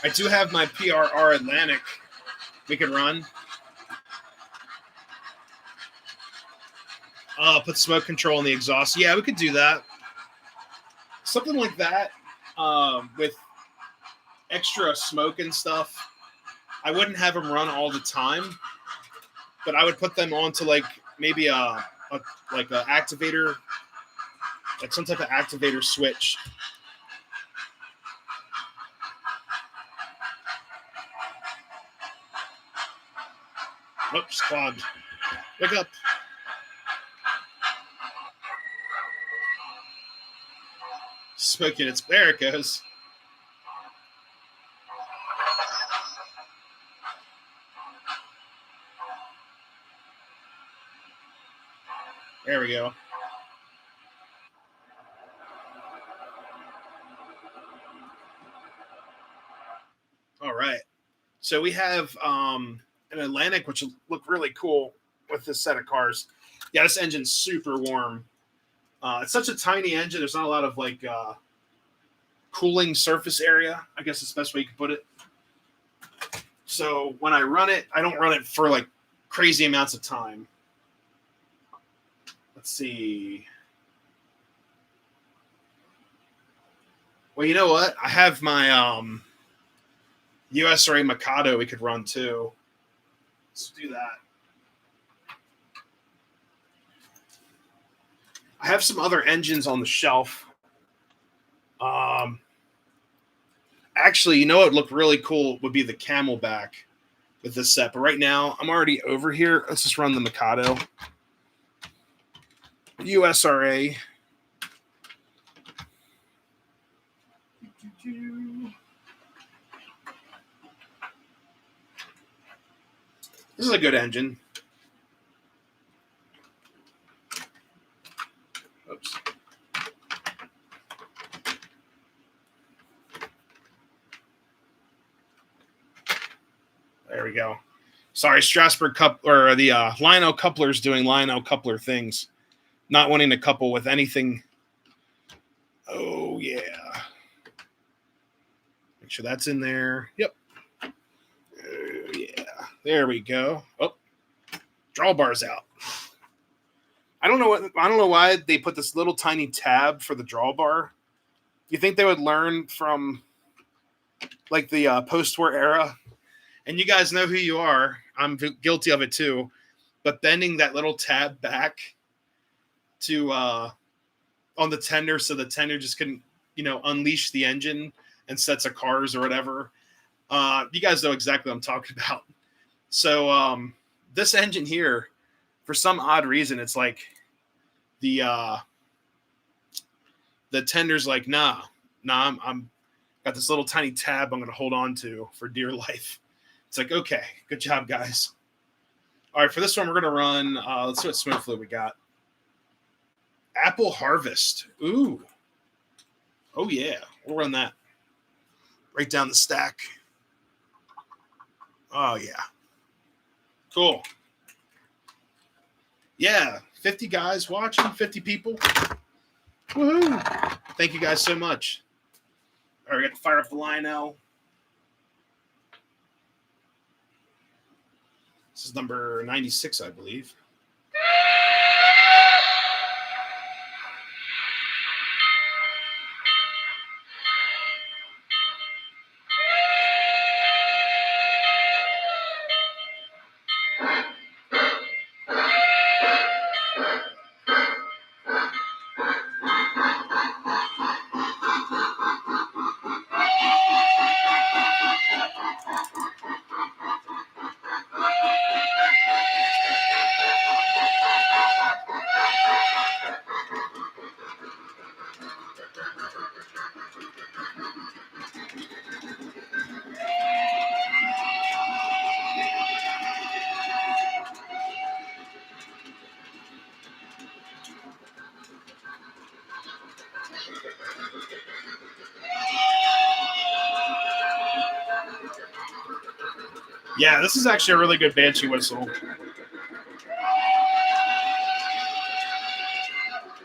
I do have my PRR Atlantic we could run. Put smoke control in the exhaust. Yeah, we could do that. Something like that with extra smoke and stuff. I wouldn't have them run all the time, but I would put them onto like maybe a activator, like some type of activator switch. Oops, clogged. Wake up. Smoke units. There it goes. There we go. All right. So we have an Atlantic, which will look really cool with this set of cars. Yeah, this engine's super warm. It's such a tiny engine. There's not a lot of like cooling surface area. I guess is the best way you could put it. So when I run it, I don't run it for like crazy amounts of time. Let's see. Well, you know what? I have my USRA Mikado we could run too. Let's do that. I have some other engines on the shelf. Actually, you know what would look really cool would be the Camelback with this set. But right now, I'm already over here. Let's just run the Mikado. USRA. This is a good engine. Oops. There we go. Sorry, Strasbourg Cup or the Lionel couplers doing Lionel coupler things, not wanting to couple with anything. Oh yeah, make sure that's in there. Yep. Oh yeah, there we go. Oh, drawbar's out. I don't know why they put this little tiny tab for the drawbar. You think they would learn from like the post-war era? And you guys know who you are. I'm guilty of it too. But bending that little tab back to on the tender so the tender just couldn't, unleash the engine and sets of cars or whatever. You guys know exactly what I'm talking about. So this engine here, for some odd reason, it's like the tender's like, nah, I'm got this little tiny tab I'm going to hold on to for dear life. It's like, okay, good job, guys. All right, for this one, we're going to run, let's see what smoke fluid we got. Apple Harvest. Ooh. Oh, yeah. We'll run that. Right down the stack. Oh, yeah. Cool. Yeah, 50 guys watching, 50 people. Woohoo. Thank you guys so much. All right, we got to fire up the Lionel. This is number 96, I believe. Yeah, this is actually a really good Banshee whistle.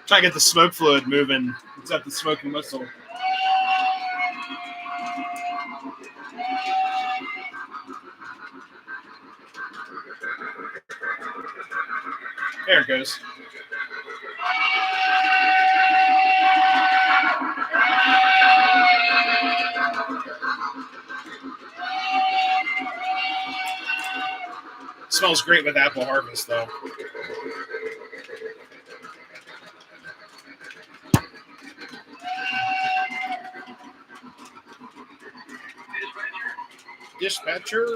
Try to get the smoke fluid moving. It's at the smoking whistle. There it goes. Smells great with Apple Harvest, though. Dispatcher.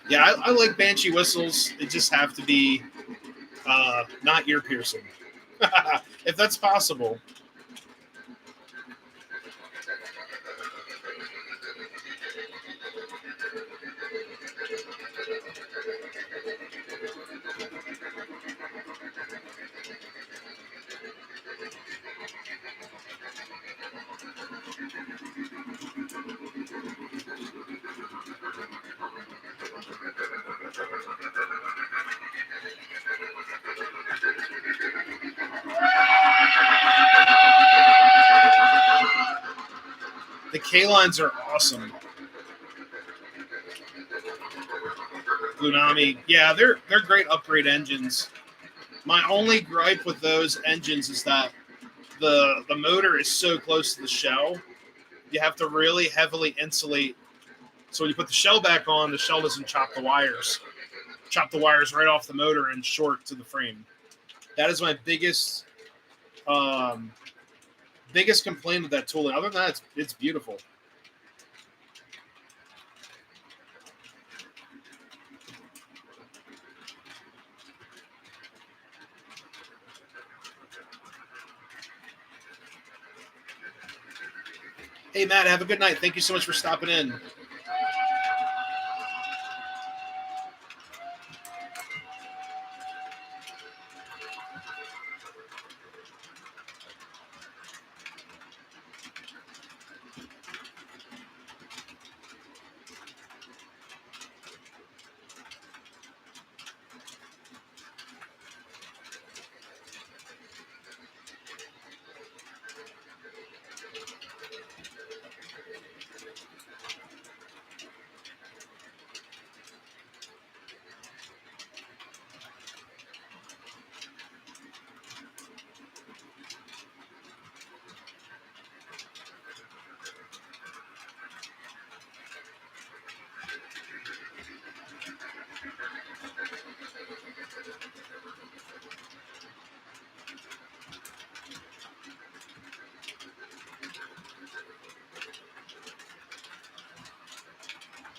Yeah, I like Banshee whistles. They just have to be not ear piercing, if that's possible. The K-lines are awesome. Lunami, yeah, they're great upgrade engines. My only gripe with those engines is that the motor is so close to the shell. You have to really heavily insulate. So when you put the shell back on, the shell doesn't chop the wires. chop the wires right off the motor and short to the frame. That is my biggest complaint with that tool. Other than that, it's beautiful. Hey, Matt, have a good night. Thank you so much for stopping in.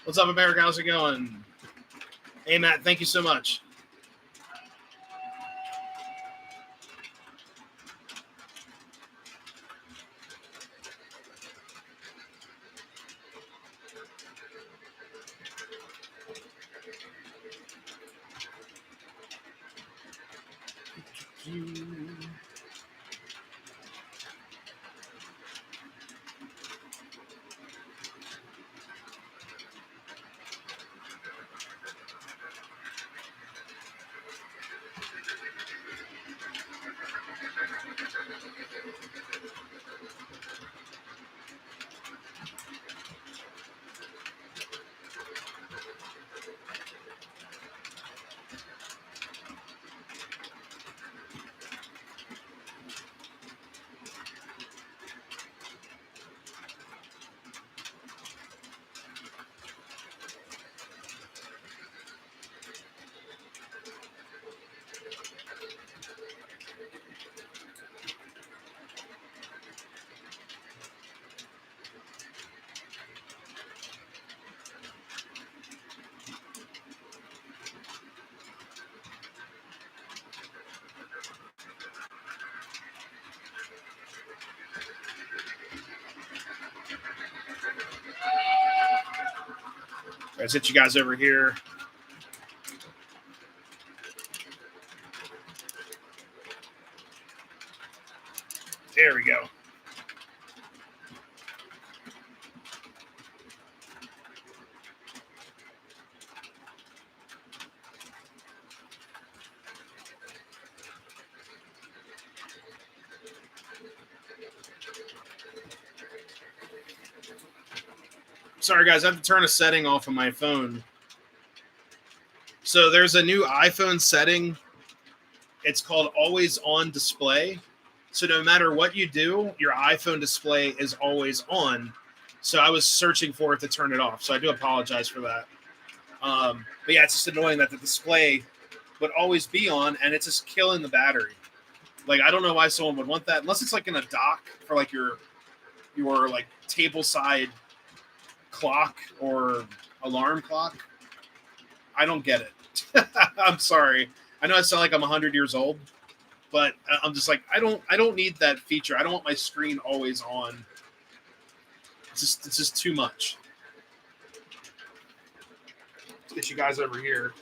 What's up, America? How's it going? Hey, Matt, thank you so much. Let's hit you guys over here. There we go. Sorry, guys, I have to turn a setting off on my phone. So there's a new iPhone setting. It's called Always On Display. So no matter what you do, your iPhone display is always on. So I was searching for it to turn it off. So I do apologize for that. But yeah, it's just annoying that the display would always be on, and it's just killing the battery. Like, I don't know why someone would want that, unless it's like in a dock for like your like table side clock or alarm clock. I don't get it. I'm sorry. I know I sound like I'm 100 years old, but I'm just like, I don't need that feature. I don't want my screen always on. It's just too much. Let's get you guys over here.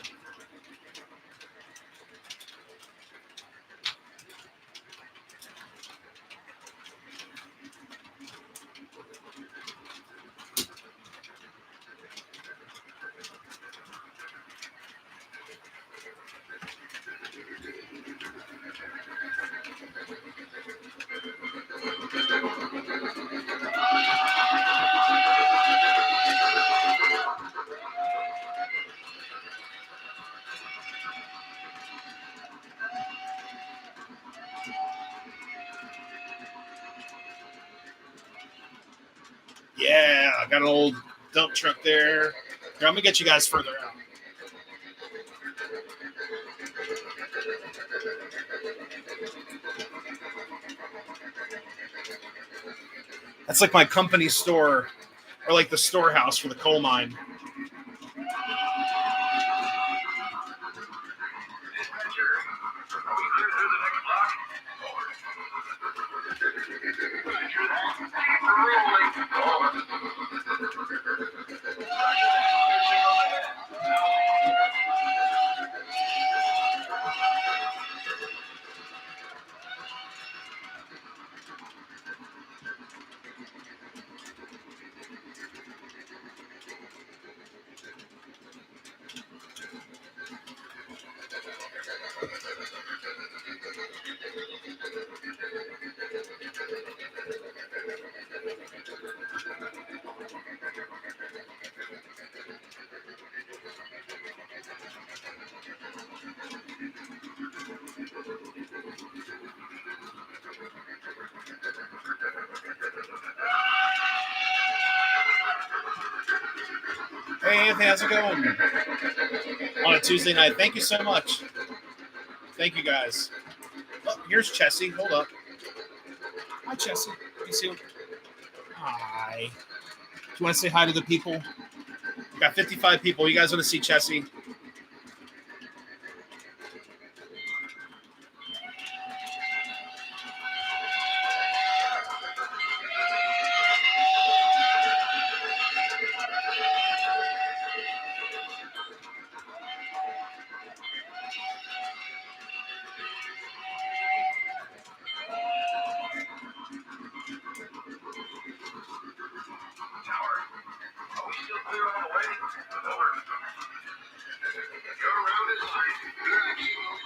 Yeah, I got an old dump truck there. Here, I'm gonna get you guys further out. That's like my company store, or like the storehouse for the coal mine. Hey, Anthony, how's it going? On a Tuesday night. Thank you so much. Thank you, guys. Oh, here's Chessie. Hold up. Hi, Chessie. You see him? Hi. Do you want to say hi to the people? We got 55 people. You guys want to see Chessie?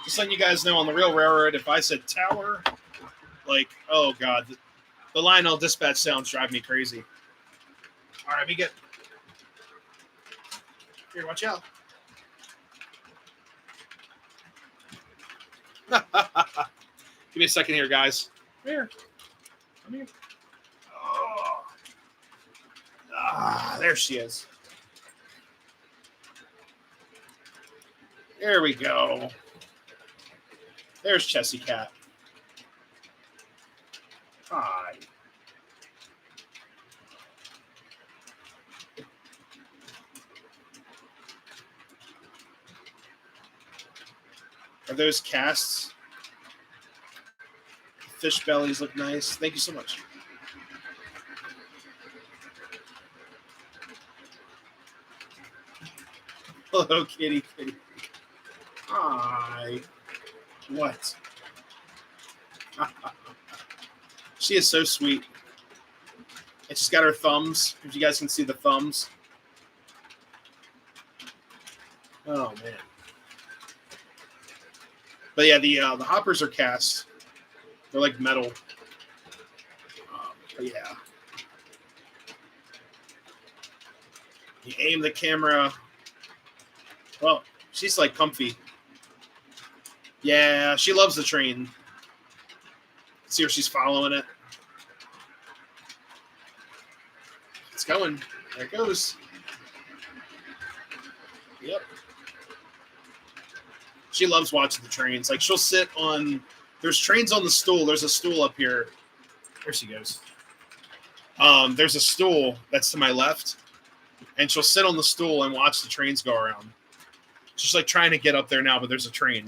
Just letting you guys know on the Real Railroad, if I said tower, like, oh God, the Lionel dispatch sounds drive me crazy. All right, let me get here. Watch out. Give me a second here, guys. Here. Come here. Oh. There she is. There we go. There's Chessie Cat. Hi. Are those casts? Fish bellies look nice. Thank you so much. Hello, kitty. Hi. What? She is so sweet. And she's got her thumbs. If you guys can see the thumbs. Oh, man. But yeah, the hoppers are cast. They're like metal. But yeah. You aim the camera. Well, she's like comfy. Yeah, she loves the train. See her, she's following it. It's going. There it goes. Yep. She loves watching the trains. Like, she'll sit on... There's trains on the stool. There's a stool up here. There she goes. There's a stool that's to my left. And she'll sit on the stool and watch the trains go around. She's like trying to get up there now, but there's a train.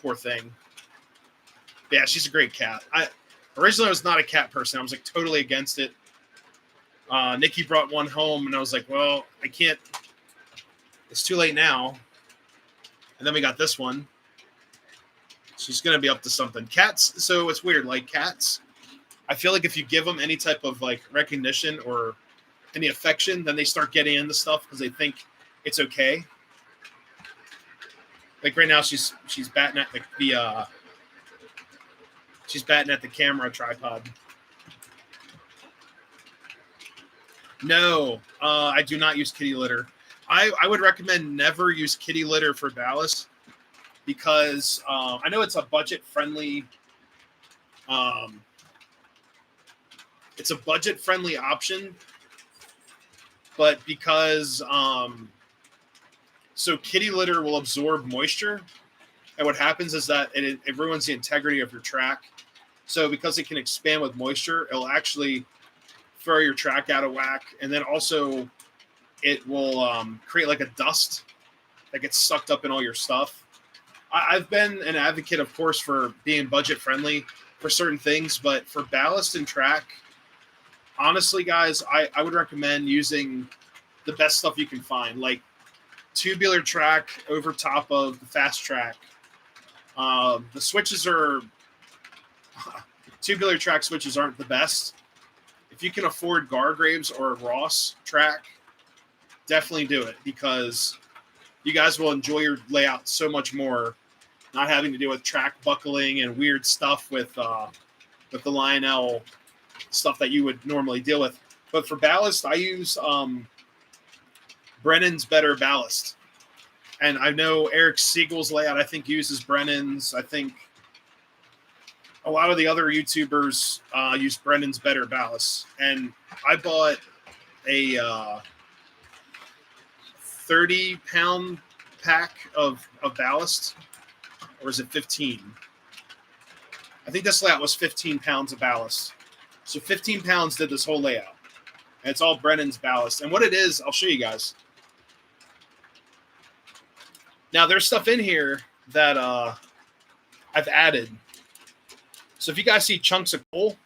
Poor thing. Yeah, she's a great cat. Originally I was not a cat person. I was like totally against it. Nikki brought one home, and I was like, well, I can't. It's too late now. And then we got this one. She's going to be up to something. Cats, so it's weird. Like cats, I feel like if you give them any type of like recognition or any affection, then they start getting into stuff because they think it's okay. Like right now, she's batting at she's batting at the camera tripod. No, I do not use kitty litter. I would recommend never use kitty litter for Dallas because I know it's a budget-friendly it's a budget-friendly option, but because so kitty litter will absorb moisture, and what happens is that it ruins the integrity of your track. So because it can expand with moisture, it'll actually throw your track out of whack. And then also it will create like a dust that gets sucked up in all your stuff. I've been an advocate, of course, for being budget friendly for certain things, but for ballast and track, honestly, guys, I would recommend using the best stuff you can find, like tubular track over top of the fast track. The switches are tubular track switches aren't the best. If you can afford Gargraves or a Ross track, definitely do it, because you guys will enjoy your layout so much more, not having to deal with track buckling and weird stuff with the Lionel stuff that you would normally deal with. But for ballast, I use Brennan's Better Ballast. And I know Eric Siegel's layout, I think, uses Brennan's. I think a lot of the other YouTubers use Brennan's Better Ballast. And I bought a 30-pound pack of ballast. Or is it 15? I think this layout was 15 pounds of ballast. So 15 pounds did this whole layout. And it's all Brennan's ballast. And what it is, I'll show you guys. Now, there's stuff in here that I've added. So if you guys see chunks of coal,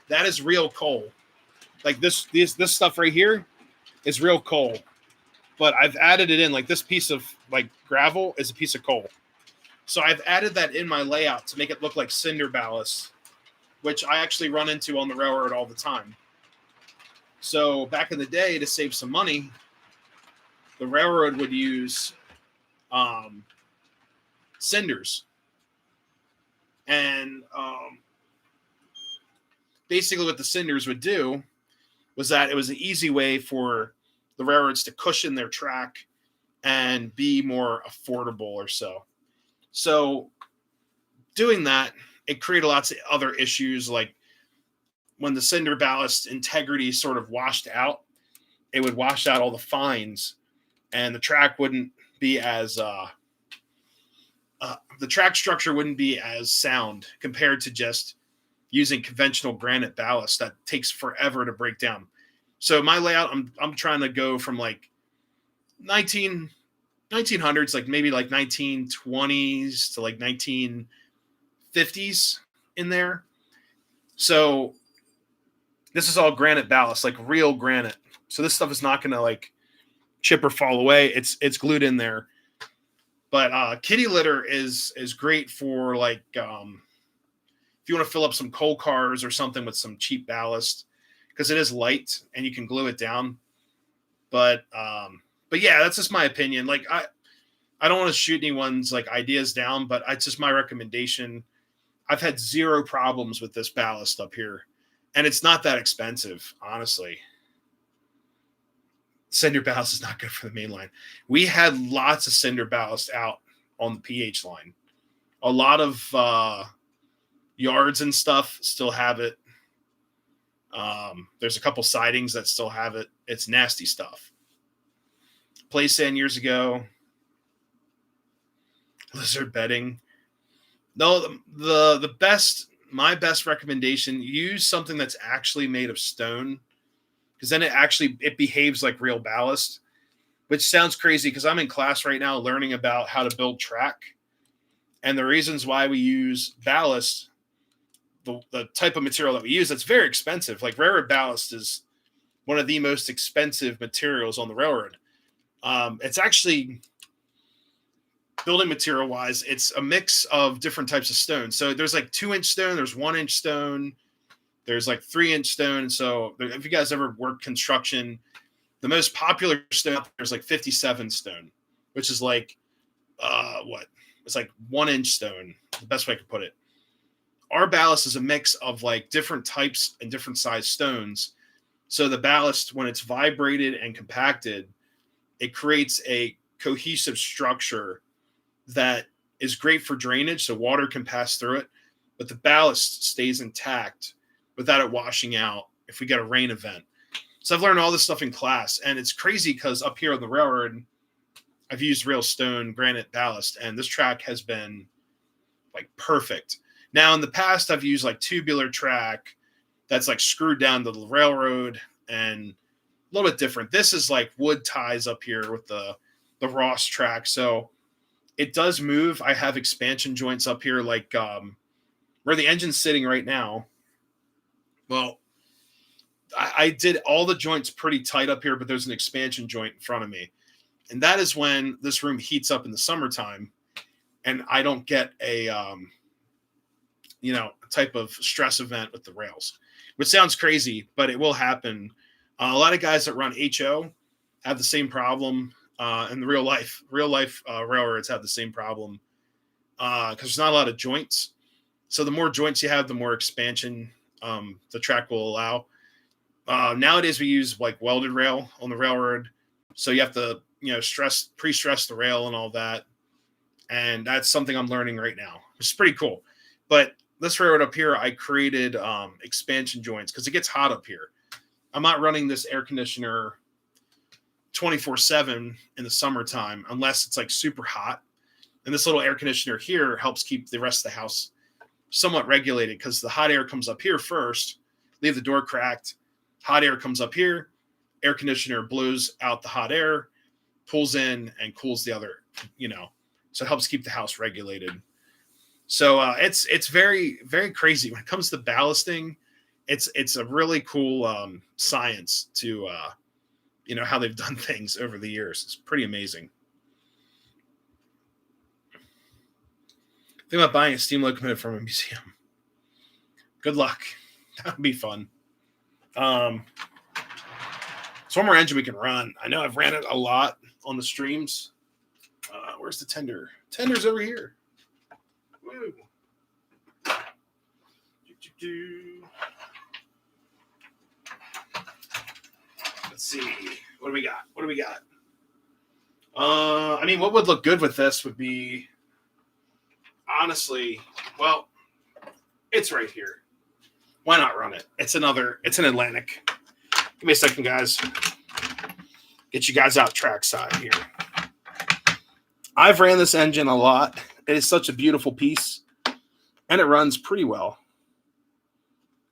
that is real coal. Like this stuff right here is real coal. But I've added it in. Like this piece of like gravel is a piece of coal. So I've added that in my layout to make it look like cinder ballast, which I actually run into on the railroad all the time. So back in the day, to save some money, the railroad would use cinders. And basically what the cinders would do was that it was an easy way for the railroads to cushion their track and be more affordable or so. So doing that, it created lots of other issues, like when the cinder ballast integrity sort of washed out, it would wash out all the fines, and the track wouldn't be as the track structure wouldn't be as sound compared to just using conventional granite ballast that takes forever to break down. So my layout, I'm trying to go from like 1900s, like maybe like 1920s to like 1950s in there. So this is all granite ballast, like real granite. So this stuff is not going to like chip or fall away. It's glued in there. But kitty litter is great for like if you want to fill up some coal cars or something with some cheap ballast, because it is light and you can glue it down. But yeah, that's just my opinion. Like I don't want to shoot anyone's like ideas down, but it's just my recommendation. I've had zero problems with this ballast up here, and it's not that expensive, honestly. Cinder ballast is not good for the main line. We had lots of cinder ballast out on the PH line. A lot of yards and stuff still have it. There's a couple sidings that still have it. It's nasty stuff. Play sand years ago. Lizard bedding. No, my best recommendation, use something that's actually made of stone, because then it behaves like real ballast, which sounds crazy because I'm in class right now learning about how to build track. And the reasons why we use ballast, the type of material that we use, that's very expensive. Like railroad ballast is one of the most expensive materials on the railroad. It's actually, building material wise, it's a mix of different types of stone. So there's like 2-inch stone, there's 1-inch stone, there's like 3-inch stone. So if you guys ever worked construction, the most popular stone out there is like 57 stone, which is like it's like 1-inch stone, the best way I could put it. Our ballast is a mix of like different types and different size stones. So the ballast, when it's vibrated and compacted, it creates a cohesive structure that is great for drainage, so water can pass through it, but the ballast stays intact without it washing out if we get a rain event. So I've learned all this stuff in class, and it's crazy because up here on the railroad, I've used real stone granite ballast, and this track has been like perfect. Now in the past, I've used like tubular track that's like screwed down to the railroad and a little bit different. This is like wood ties up here with the Ross track. So it does move. I have expansion joints up here, like where the engine's sitting right now. Well, I did all the joints pretty tight up here, but there's an expansion joint in front of me. And that is when this room heats up in the summertime and I don't get a, type of stress event with the rails, which sounds crazy, but it will happen. A lot of guys that run HO have the same problem. And the real life railroads have the same problem because there's not a lot of joints. So the more joints you have, the more expansion the track will allow. Nowadays we use like welded rail on the railroad, so you have to pre-stress the rail and all that, and that's something I'm learning right now, which is pretty cool. But this railroad up here, I created expansion joints because it gets hot up here. I'm not running this air conditioner 24/7 in the summertime unless it's like super hot. And this little air conditioner here helps keep the rest of the house somewhat regulated because the hot air comes up here first, leave the door cracked, hot air comes up here, air conditioner blows out the hot air, pulls in and cools the other, so it helps keep the house regulated. So it's very, very crazy when it comes to ballasting. It's a really cool science to how they've done things over the years. It's pretty amazing. Think about buying a steam locomotive from a museum. Good luck. That would be fun. So one more engine we can run. I know I've ran it a lot on the streams. Where's the tender? Tender's over here. Woo. Let's see. What do we got? What would look good with this would be, honestly, well, it's right here. Why not run it? It's an Atlantic. Give me a second, guys. Get you guys out trackside here. I've ran this engine a lot. It is such a beautiful piece, and it runs pretty well.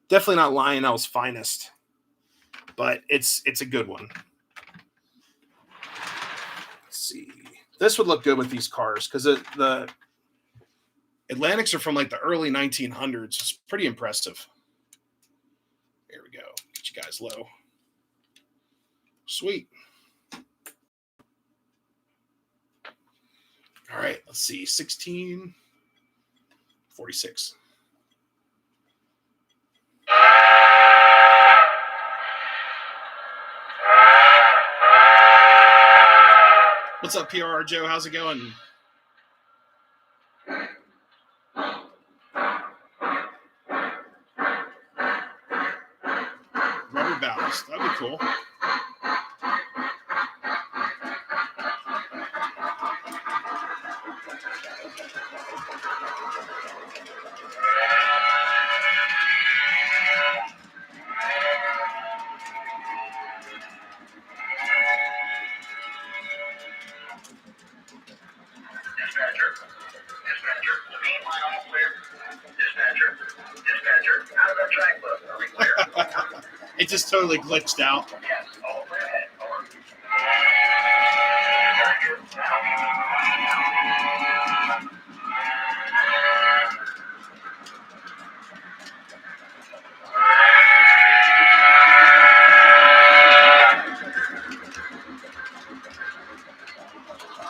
Definitely not Lionel's finest, but it's a good one. Let's see. This would look good with these cars because the Atlantics are from like the early 1900s. It's pretty impressive. There we go. Get you guys low. Sweet. All right, let's see. 1646. What's up, PRR Joe? How's it going? Rubber ballast. That'd be cool. It just totally glitched out.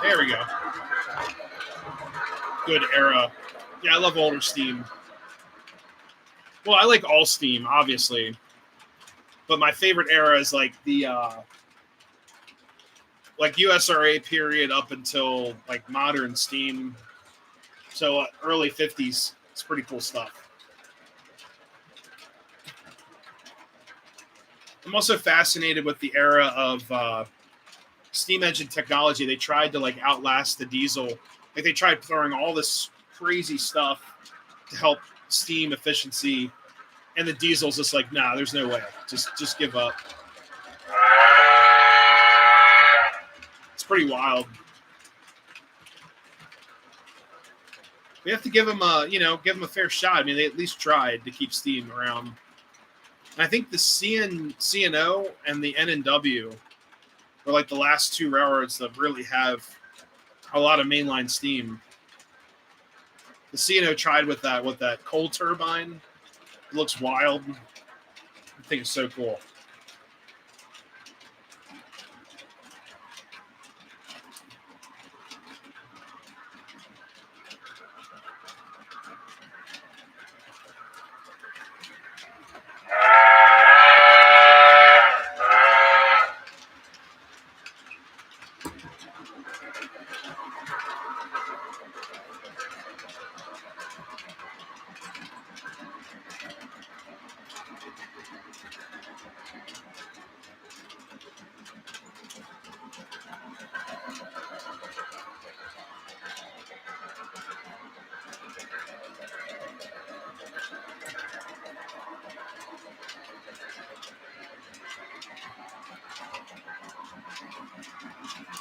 There we go. Good era. Yeah, I love older steam. Well, I like all steam, obviously. But my favorite era is like the USRA period up until like modern steam. So early 50s. It's pretty cool stuff. I'm also fascinated with the era of steam engine technology. They tried to like outlast the diesel. Like they tried throwing all this crazy stuff to help steam efficiency. And the diesel's just like, nah, there's no way. Just give up. It's pretty wild. We have to give them a fair shot. I mean, they at least tried to keep steam around. I think the CNO and the N&W were like the last two railroads that really have a lot of mainline steam. The CNO tried with that coal turbine. It looks wild. I think it's so cool.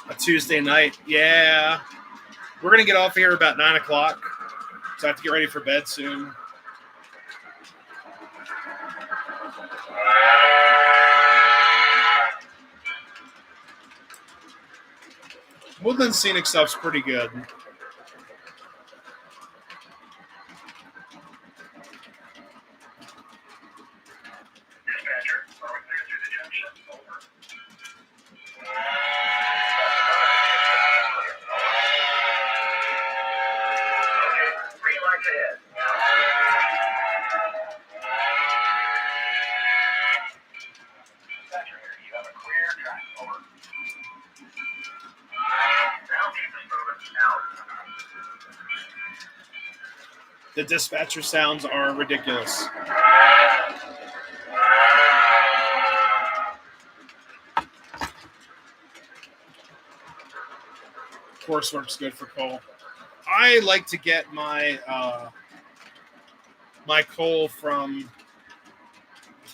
A Tuesday night, yeah. We're gonna get off here about 9 o'clock, so I have to get ready for bed soon. Woodland scenic stuff's pretty good. The dispatcher sounds are ridiculous. Coursework's good for coal. I like to get my my coal from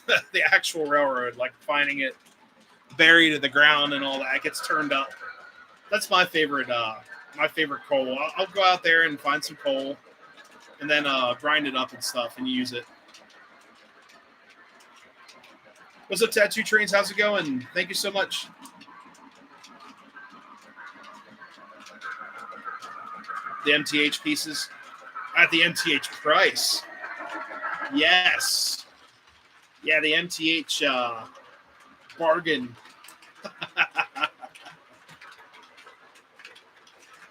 the actual railroad, like finding it buried in the ground and all that. It gets turned up. That's my favorite coal. I'll go out there and find some coal and then grind it up and stuff and use it. What's up, Tattoo Trains? How's it going? Thank you so much. The MTH pieces at the MTH price. Yes. Yeah, the MTH bargain.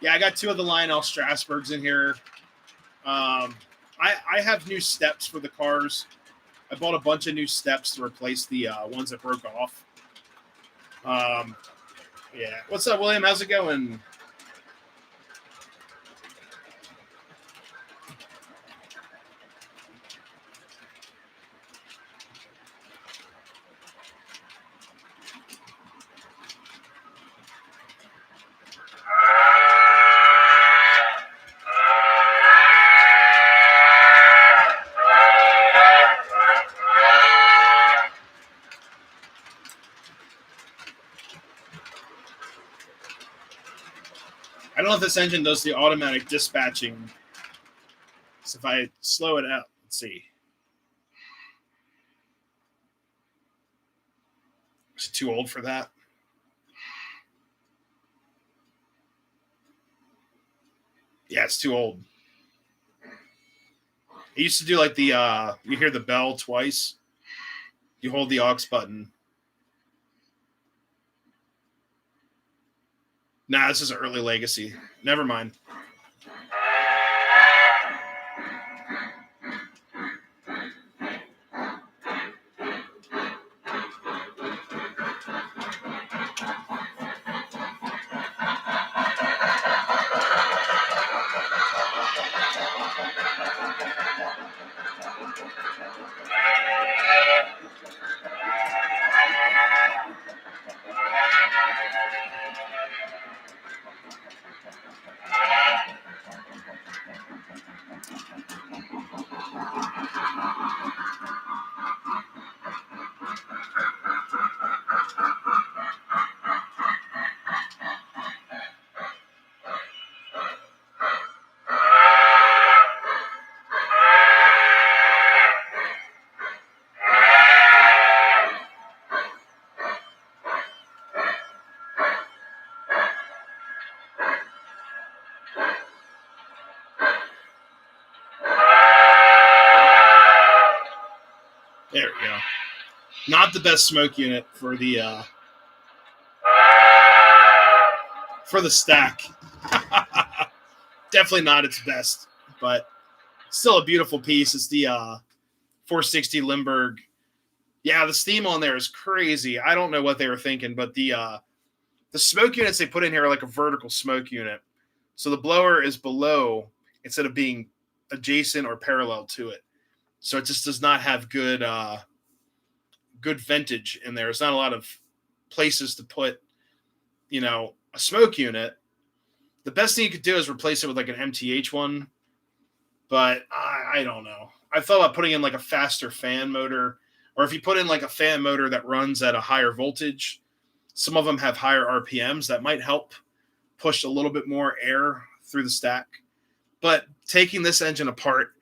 Yeah, I got two of the Lionel Strasburgs in here. I have new steps for the cars. I bought a bunch of new steps to replace the ones that broke off. Yeah. What's up, William? How's it going? I don't know if this engine does the automatic dispatching. So if I slow it out, let's see. Is it too old for that? Yeah, it's too old. It used to do like the you hear the bell twice. You hold the aux button. Nah, this is an early legacy. Never mind. There we go. Not the best smoke unit for the stack. Definitely not its best, but still a beautiful piece. It's the 460 Limburg. Yeah, the steam on there is crazy. I don't know what they were thinking, but the smoke units they put in here are like a vertical smoke unit. So the blower is below instead of being adjacent or parallel to it. So it just does not have good ventage in there. There's not a lot of places to put, a smoke unit. The best thing you could do is replace it with like an MTH one, but I don't know. I thought about putting in like a faster fan motor, or if you put in like a fan motor that runs at a higher voltage, some of them have higher RPMs that might help push a little bit more air through the stack. But taking this engine apart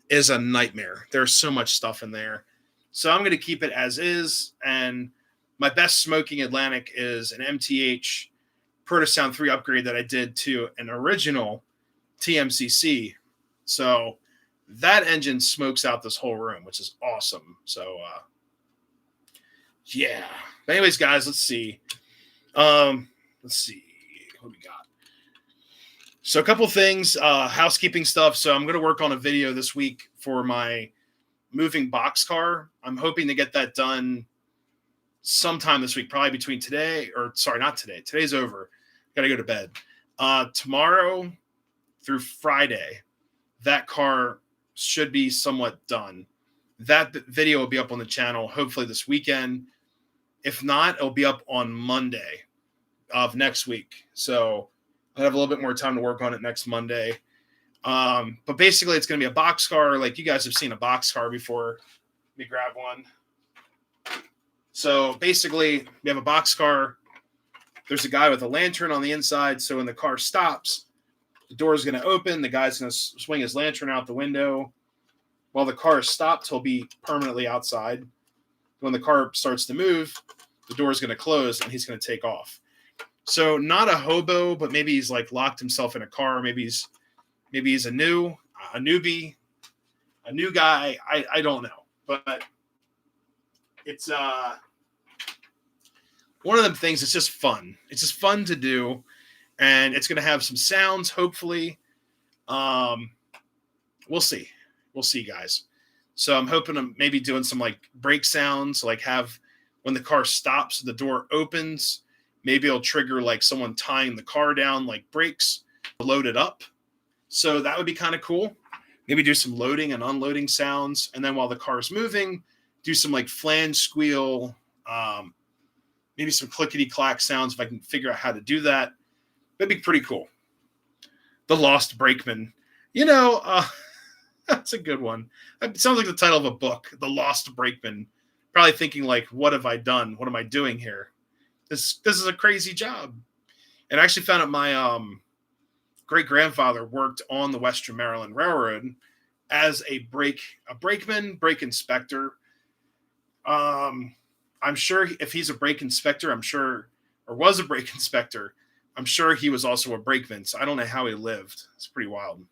is a nightmare. There's so much stuff in there. So I'm going to keep it as is. And my best smoking Atlantic is an MTH Protosound 3 upgrade that I did to an original TMCC. So that engine smokes out this whole room, which is awesome. So, yeah. But anyways, guys, let's see. What we got. So a couple things, housekeeping stuff. So I'm going to work on a video this week for my moving box car. I'm hoping to get that done sometime this week, probably between today, or sorry, not today. Today's over. Got to go to bed. Tomorrow through Friday, that car should be somewhat done. That video will be up on the channel hopefully this weekend. If not, it'll be up on Monday of next week. So I'll have a little bit more time to work on it next Monday. But basically, it's going to be a box car. Like you guys have seen a box car before. Let me grab one. So basically, we have a box car. There's a guy with a lantern on the inside. So when the car stops, the door is going to open. The guy's going to swing his lantern out the window. While the car is stopped, he'll be permanently outside. When the car starts to move, the door is going to close and he's going to take off. So not a hobo, but maybe he's like locked himself in a car. Maybe he's a newbie, a new guy. I don't know, but it's one of them things. It's just fun. It's just fun to do, and it's going to have some sounds. Hopefully, we'll see. We'll see, guys. So I'm hoping to maybe doing some like brake sounds, like have when the car stops, the door opens. Maybe it'll trigger like someone tying the car down, like brakes, load it up. So that would be kind of cool. Maybe do some loading and unloading sounds. And then while the car is moving, do some like flange squeal, maybe some clickety clack sounds if I can figure out how to do that. That'd be pretty cool. The Lost Brakeman. That's a good one. It sounds like the title of a book, The Lost Brakeman. Probably thinking like, what have I done? What am I doing here? This is a crazy job. And I actually found out my great-grandfather worked on the Western Maryland Railroad as a brakeman, brake inspector. I'm sure if he's a brake inspector, or was a brake inspector, I'm sure he was also a brakeman. So I don't know how he lived. It's pretty wild.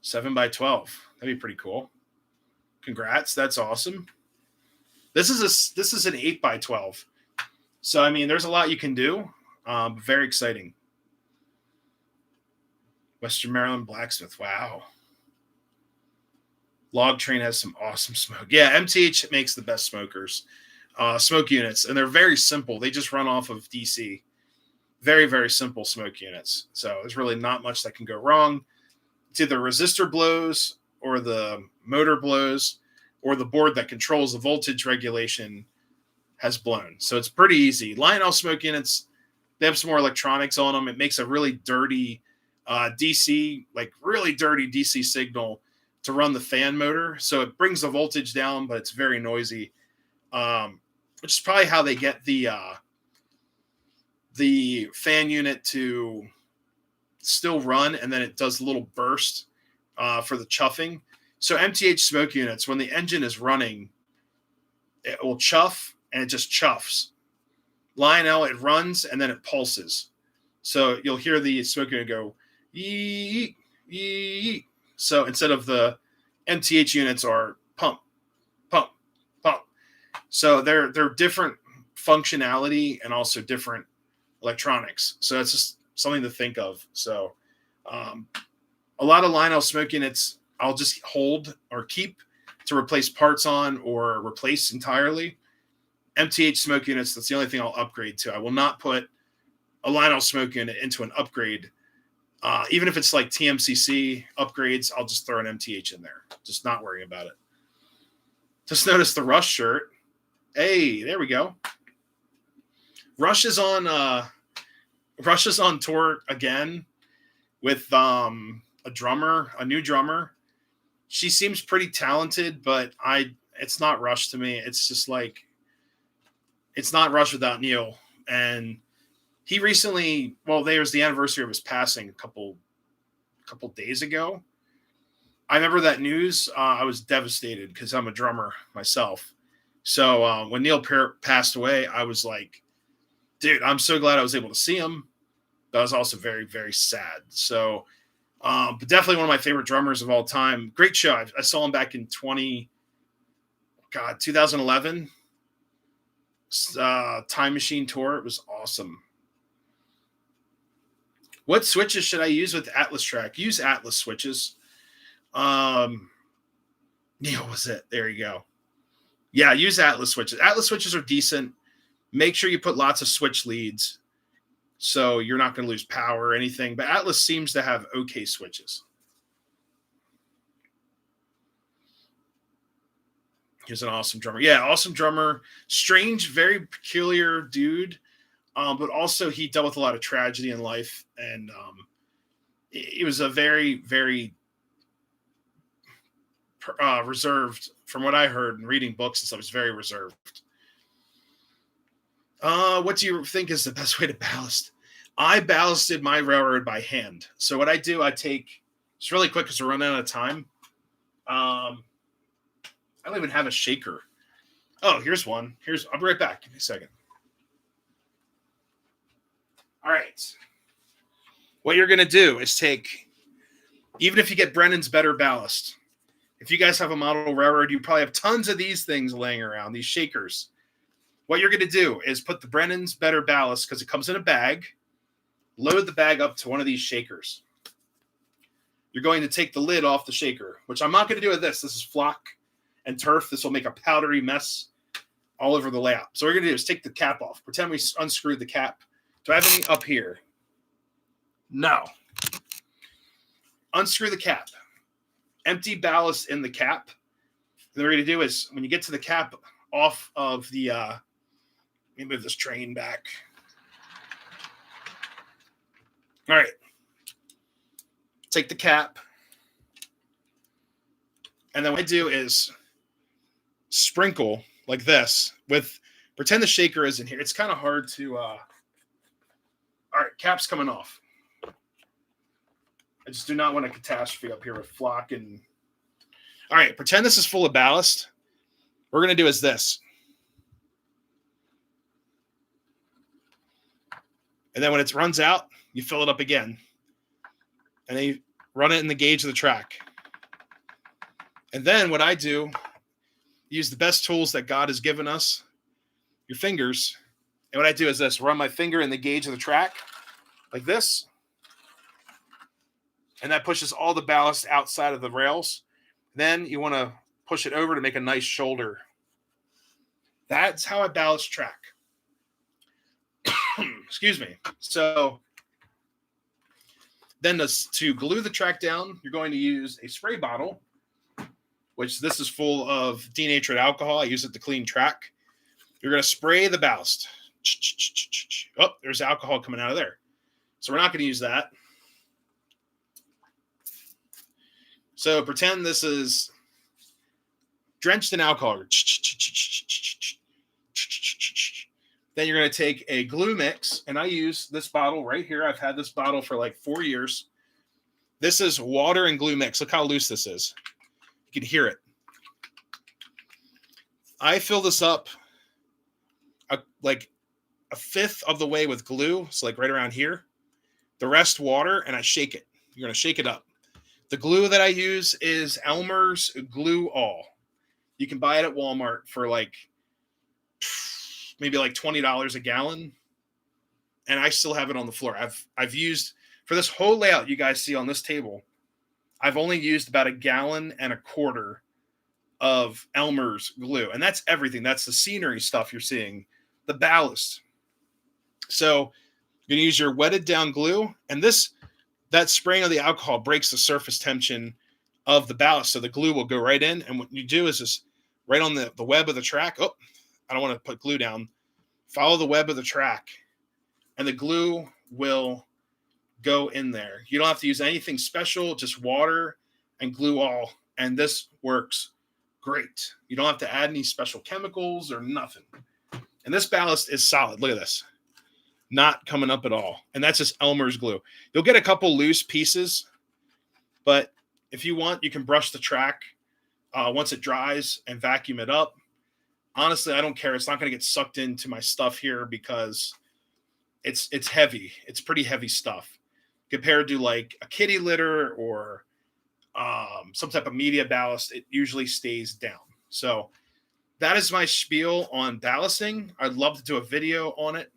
7x12. That'd be pretty cool. Congrats. That's awesome. This is an 8x12. So, I mean, there's a lot you can do. Very exciting. Western Maryland Blacksmith. Wow. Log Train has some awesome smoke. Yeah, MTH makes the best smoke units, and they're very simple. They just run off of DC. Very, very simple smoke units. So there's really not much that can go wrong. It's either resistor blows or the motor blows or the board that controls the voltage regulation has blown. So it's pretty easy. Lionel smoke units, they have some more electronics on them. It makes a really dirty DC, like really dirty DC signal to run the fan motor. So it brings the voltage down, but it's very noisy, which is probably how they get the fan unit to still run, and then it does a little burst for the chuffing. So MTH smoke units, when the engine is running, it will chuff, and it just chuffs. Lionel, it runs, and then it pulses. So you'll hear the smoke unit go, yee, yee. So instead of the MTH units are pump, pump, pump. So they're different functionality and also different electronics. So it's just something to think of. So a lot of Lionel smoke units I'll just hold or keep to replace parts on or replace entirely. MTH smoke units, that's the only thing I'll upgrade to. I will not put a Lionel smoke unit into an upgrade. Even if it's like TMCC upgrades, I'll just throw an MTH in there. Just not worrying about it. Just notice the Rush shirt. Hey, there we go. Rush is on tour again with a new drummer. She seems pretty talented, but it's not Rush to me. It's just like, it's not Rush without Neil. And he recently, there's the anniversary of his passing a couple days ago. I remember that news. I was devastated because I'm a drummer myself. So when Neil passed away, I was like, dude, I'm so glad I was able to see him. That was also very, very sad. So, but definitely one of my favorite drummers of all time. Great show. I saw him back in 2011. Time Machine tour. It was awesome. What switches should I use with Atlas Track? Use Atlas switches. Neil was it. There you go. Yeah, use Atlas switches. Atlas switches are decent. Make sure you put lots of switch leads so you're not going to lose power or anything. But Atlas seems to have okay switches. He's an awesome drummer. Yeah, awesome drummer. Strange, very peculiar dude. But also he dealt with a lot of tragedy in life. And he was a very, very reserved, from what I heard and reading books and stuff, is very reserved. What do you think is the best way to ballast? I ballasted my railroad by hand. So what I do, it's really quick because we're running out of time. I don't even have a shaker. Oh, here's one. I'll be right back. Give me a second. All right. What you're going to do is even if you get Brennan's Better Ballast, if you guys have a model railroad, you probably have tons of these things laying around, these shakers. What you're going to do is put the Brennan's Better Ballast, because it comes in a bag, load the bag up to one of these shakers. You're going to take the lid off the shaker, which I'm not going to do with this. This is flock and turf. This will make a powdery mess all over the layout. So what we're going to do is take the cap off. Pretend we unscrewed the cap. Do I have any up here? No. Unscrew the cap. Empty ballast in the cap. And what we're going to do is, when you get to the cap off of the, let me move this train back. All right. Take the cap. And then what I do is sprinkle like this pretend the shaker is in here. It's kind of hard to, all right, cap's coming off. I just do not want a catastrophe up here with flock and, all right, pretend this is full of ballast. What we're going to do is this. And then when it runs out, you fill it up again. And then you run it in the gauge of the track. And then what I do, use the best tools that God has given us, your fingers. And what I do is this, run my finger in the gauge of the track like this. And that pushes all the ballast outside of the rails. Then you want to push it over to make a nice shoulder. That's how I ballast track. Excuse me. So then to glue the track down, you're going to use a spray bottle, which this is full of denatured alcohol. I use it to clean track. You're going to spray the ballast. Oh, there's alcohol coming out of there. So we're not going to use that. So pretend this is drenched in alcohol. Then you're going to take a glue mix, and I use this bottle right here. I've had this bottle for like 4 years. This is water and glue mix. Look how loose this is. You can hear it. I fill this up like a fifth of the way with glue, so like right around here. The rest water, and I shake it. You're going to shake it up. The glue that I use is Elmer's Glue All. You can buy it at Walmart for like maybe like $20 a gallon. And I still have it on the floor. I've used for this whole layout you guys see on this table, I've only used about 1.25 gallons of Elmer's glue. And that's everything. That's the scenery stuff you're seeing, the ballast. So you're going to use your wetted down glue, and that spraying of the alcohol breaks the surface tension of the ballast. So the glue will go right in. And what you do is just right on the web of the track. Oh, I don't want to put glue down. Follow the web of the track, and the glue will go in there. You don't have to use anything special, just water and glue all. And this works great. You don't have to add any special chemicals or nothing. And this ballast is solid. Look at this. Not coming up at all. And that's just Elmer's glue. You'll get a couple loose pieces, but if you want, you can brush the track once it dries and vacuum it up. Honestly, I don't care. It's not going to get sucked into my stuff here because it's heavy. It's pretty heavy stuff compared to like a kitty litter or some type of media ballast. It usually stays down. So that is my spiel on ballasting. I'd love to do a video on it.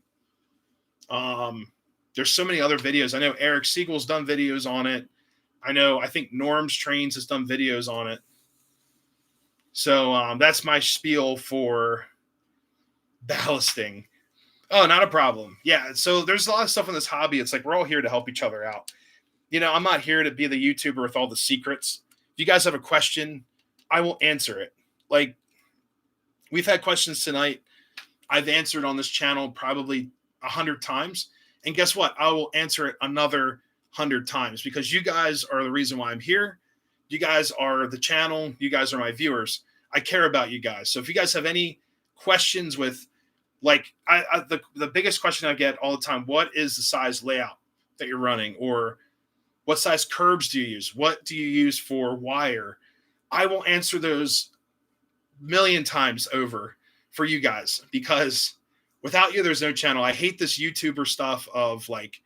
There's so many other videos. I know Eric Siegel's done videos on it. I think Norm's Trains has done videos on it. So that's my spiel for ballasting. Oh, not a problem. Yeah, so there's a lot of stuff in this hobby. It's like we're all here to help each other out. I'm not here to be the YouTuber with all the secrets. If you guys have a question, I will answer it. Like, we've had questions tonight I've answered on this channel probably 100 times. And guess what? I will answer it another 100 times because you guys are the reason why I'm here. You guys are the channel. You guys are my viewers. I care about you guys. So if you guys have any questions with, like, the biggest question I get all the time, what is the size layout that you're running? Or what size curbs do you use? What do you use for wire? I will answer those 1,000,000 times over for you guys because without you, there's no channel. I hate this YouTuber stuff of like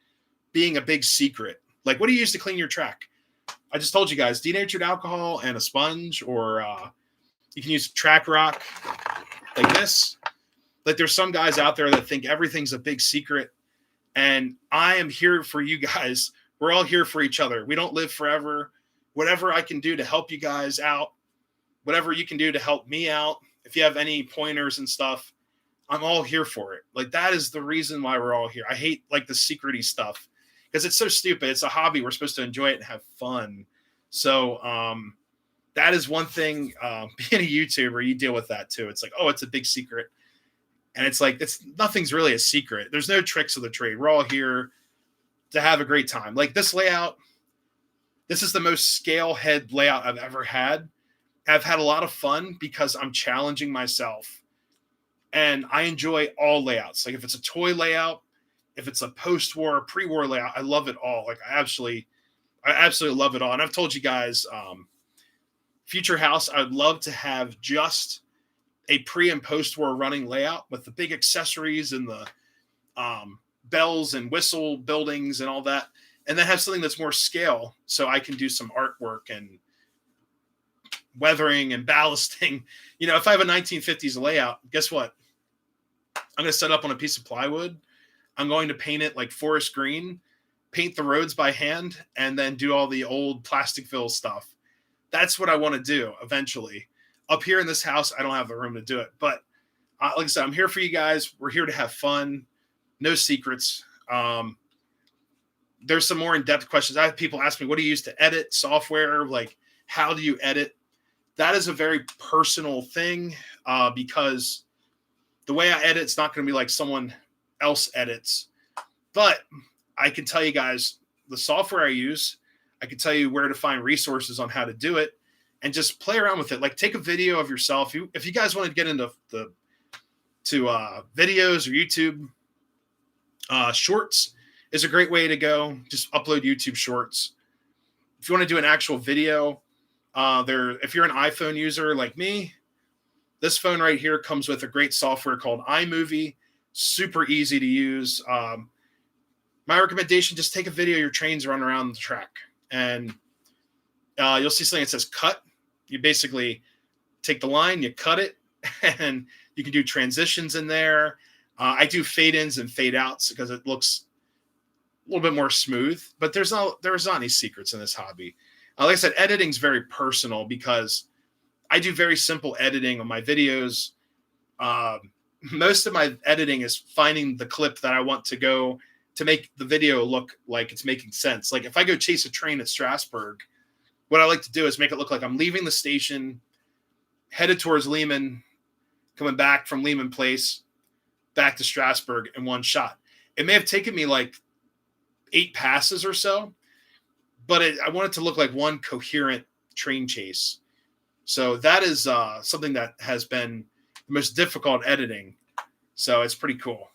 being a big secret. Like, what do you use to clean your track? I just told you guys, denatured alcohol and a sponge, or you can use track rock like this. Like, there's some guys out there that think everything's a big secret, and I am here for you guys. We're all here for each other. We don't live forever. Whatever I can do to help you guys out, whatever you can do to help me out, if you have any pointers and stuff, I'm all here for it. Like, that is the reason why we're all here. I hate like the secrety stuff because it's so stupid. It's a hobby. We're supposed to enjoy it and have fun. So that is one thing. Being a YouTuber, you deal with that too. It's like, oh, it's a big secret. And it's like, nothing's really a secret. There's no tricks of the trade. We're all here to have a great time. Like this layout, this is the most scale head layout I've ever had. I've had a lot of fun because I'm challenging myself. And I enjoy all layouts. Like if it's a toy layout, if it's a post-war, pre-war layout, I love it all. Like I absolutely love it all. And I've told you guys, future house, I'd love to have just a pre and post-war running layout with the big accessories and the bells and whistle buildings and all that. And then have something that's more scale so I can do some artwork and weathering and ballasting. If I have a 1950s layout, guess what? I'm going to set up on a piece of plywood. I'm going to paint it like forest green, paint the roads by hand, and then do all the old Plasticville stuff. That's what I want to do eventually. Up here in this house, I don't have the room to do it. But like I said, I'm here for you guys. We're here to have fun. No secrets. There's some more in-depth questions. I have people ask me, what do you use to edit software? Like, how do you edit? That is a very personal thing because the way I edit, it's not going to be like someone else edits. But I can tell you guys the software I use. I can tell you where to find resources on how to do it and just play around with it. Like take a video of yourself. If you guys want to get into videos or YouTube, shorts is a great way to go. Just upload YouTube shorts. If you want to do an actual video, if you're an iPhone user like me, this phone right here comes with a great software called iMovie. Super easy to use. My recommendation, just take a video of your trains running around the track. And you'll see something that says cut. You basically take the line, you cut it, and you can do transitions in there. I do fade ins and fade outs because it looks a little bit more smooth, but there's not any secrets in this hobby. Like I said, editing is very personal because I do very simple editing on my videos. Most of my editing is finding the clip that I want to go to make the video look like it's making sense. Like if I go chase a train at Strasburg, what I like to do is make it look like I'm leaving the station, headed towards Lehman, coming back from Lehman Place, back to Strasburg in one shot. It may have taken me like 8 passes or so, but I want it to look like one coherent train chase. So that is something that has been the most difficult editing. So it's pretty cool.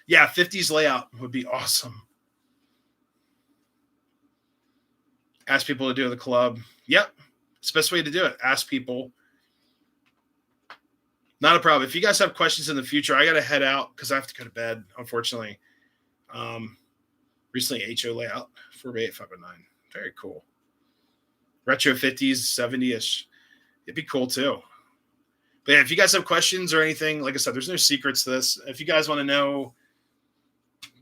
Yeah, 50s layout would be awesome. Ask people to do the club. Yep. It's the best way to do it. Ask people. Not a problem. If you guys have questions in the future, I got to head out because I have to go to bed, unfortunately. Recently HO layout for 8509. Very cool. Retro 50s, 70-ish. It'd be cool too. But yeah, if you guys have questions or anything, like I said, there's no secrets to this. If you guys want to know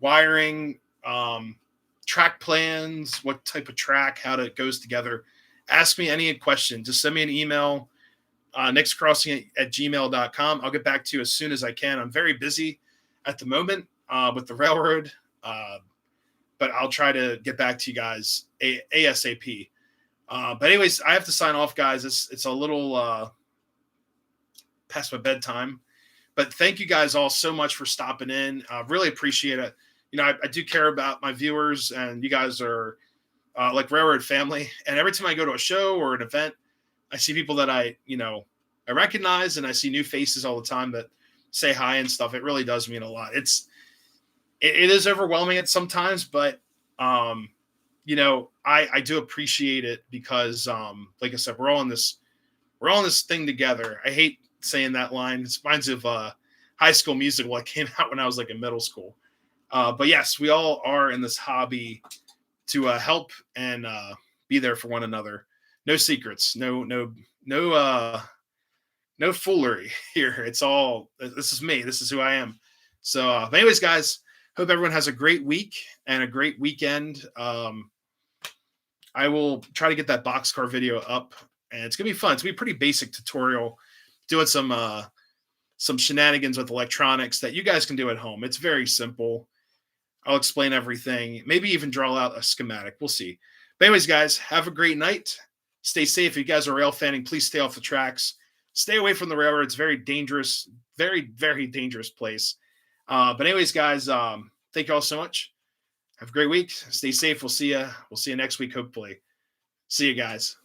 wiring, track plans, what type of track, how it goes together, ask me any question. Just send me an email, nixcrossing@gmail.com. I'll get back to you as soon as I can. I'm very busy at the moment with the railroad, but I'll try to get back to you guys ASAP. But anyways, I have to sign off, guys. It's a little past my bedtime, but thank you guys all so much for stopping in. Really appreciate it. You know, I do care about my viewers, and you guys are like railroad family. And every time I go to a show or an event, I see people that I recognize, and I see new faces all the time that say hi and stuff. It really does mean a lot. It is overwhelming at sometimes, but you know, I do appreciate it because like I said, we're all in this thing together. I hate saying that line. It reminds me of High School Musical that came out when I was like in middle school. But yes, we all are in this hobby to help and be there for one another. No secrets, no foolery here. It's all, this is me. This is who I am. So, but anyways, guys, hope everyone has a great week and a great weekend. I will try to get that boxcar video up, and it's gonna be fun. It's gonna be a pretty basic tutorial, doing some shenanigans with electronics that you guys can do at home. It's very simple. I'll explain everything. Maybe even draw out a schematic. We'll see. But anyways, guys, have a great night. Stay safe. If you guys are rail fanning, please stay off the tracks. Stay away from the railroad. It's very dangerous, very, very dangerous place. But anyways, guys, thank you all so much. Have a great week. Stay safe. We'll see you. We'll see you next week, hopefully. See you guys.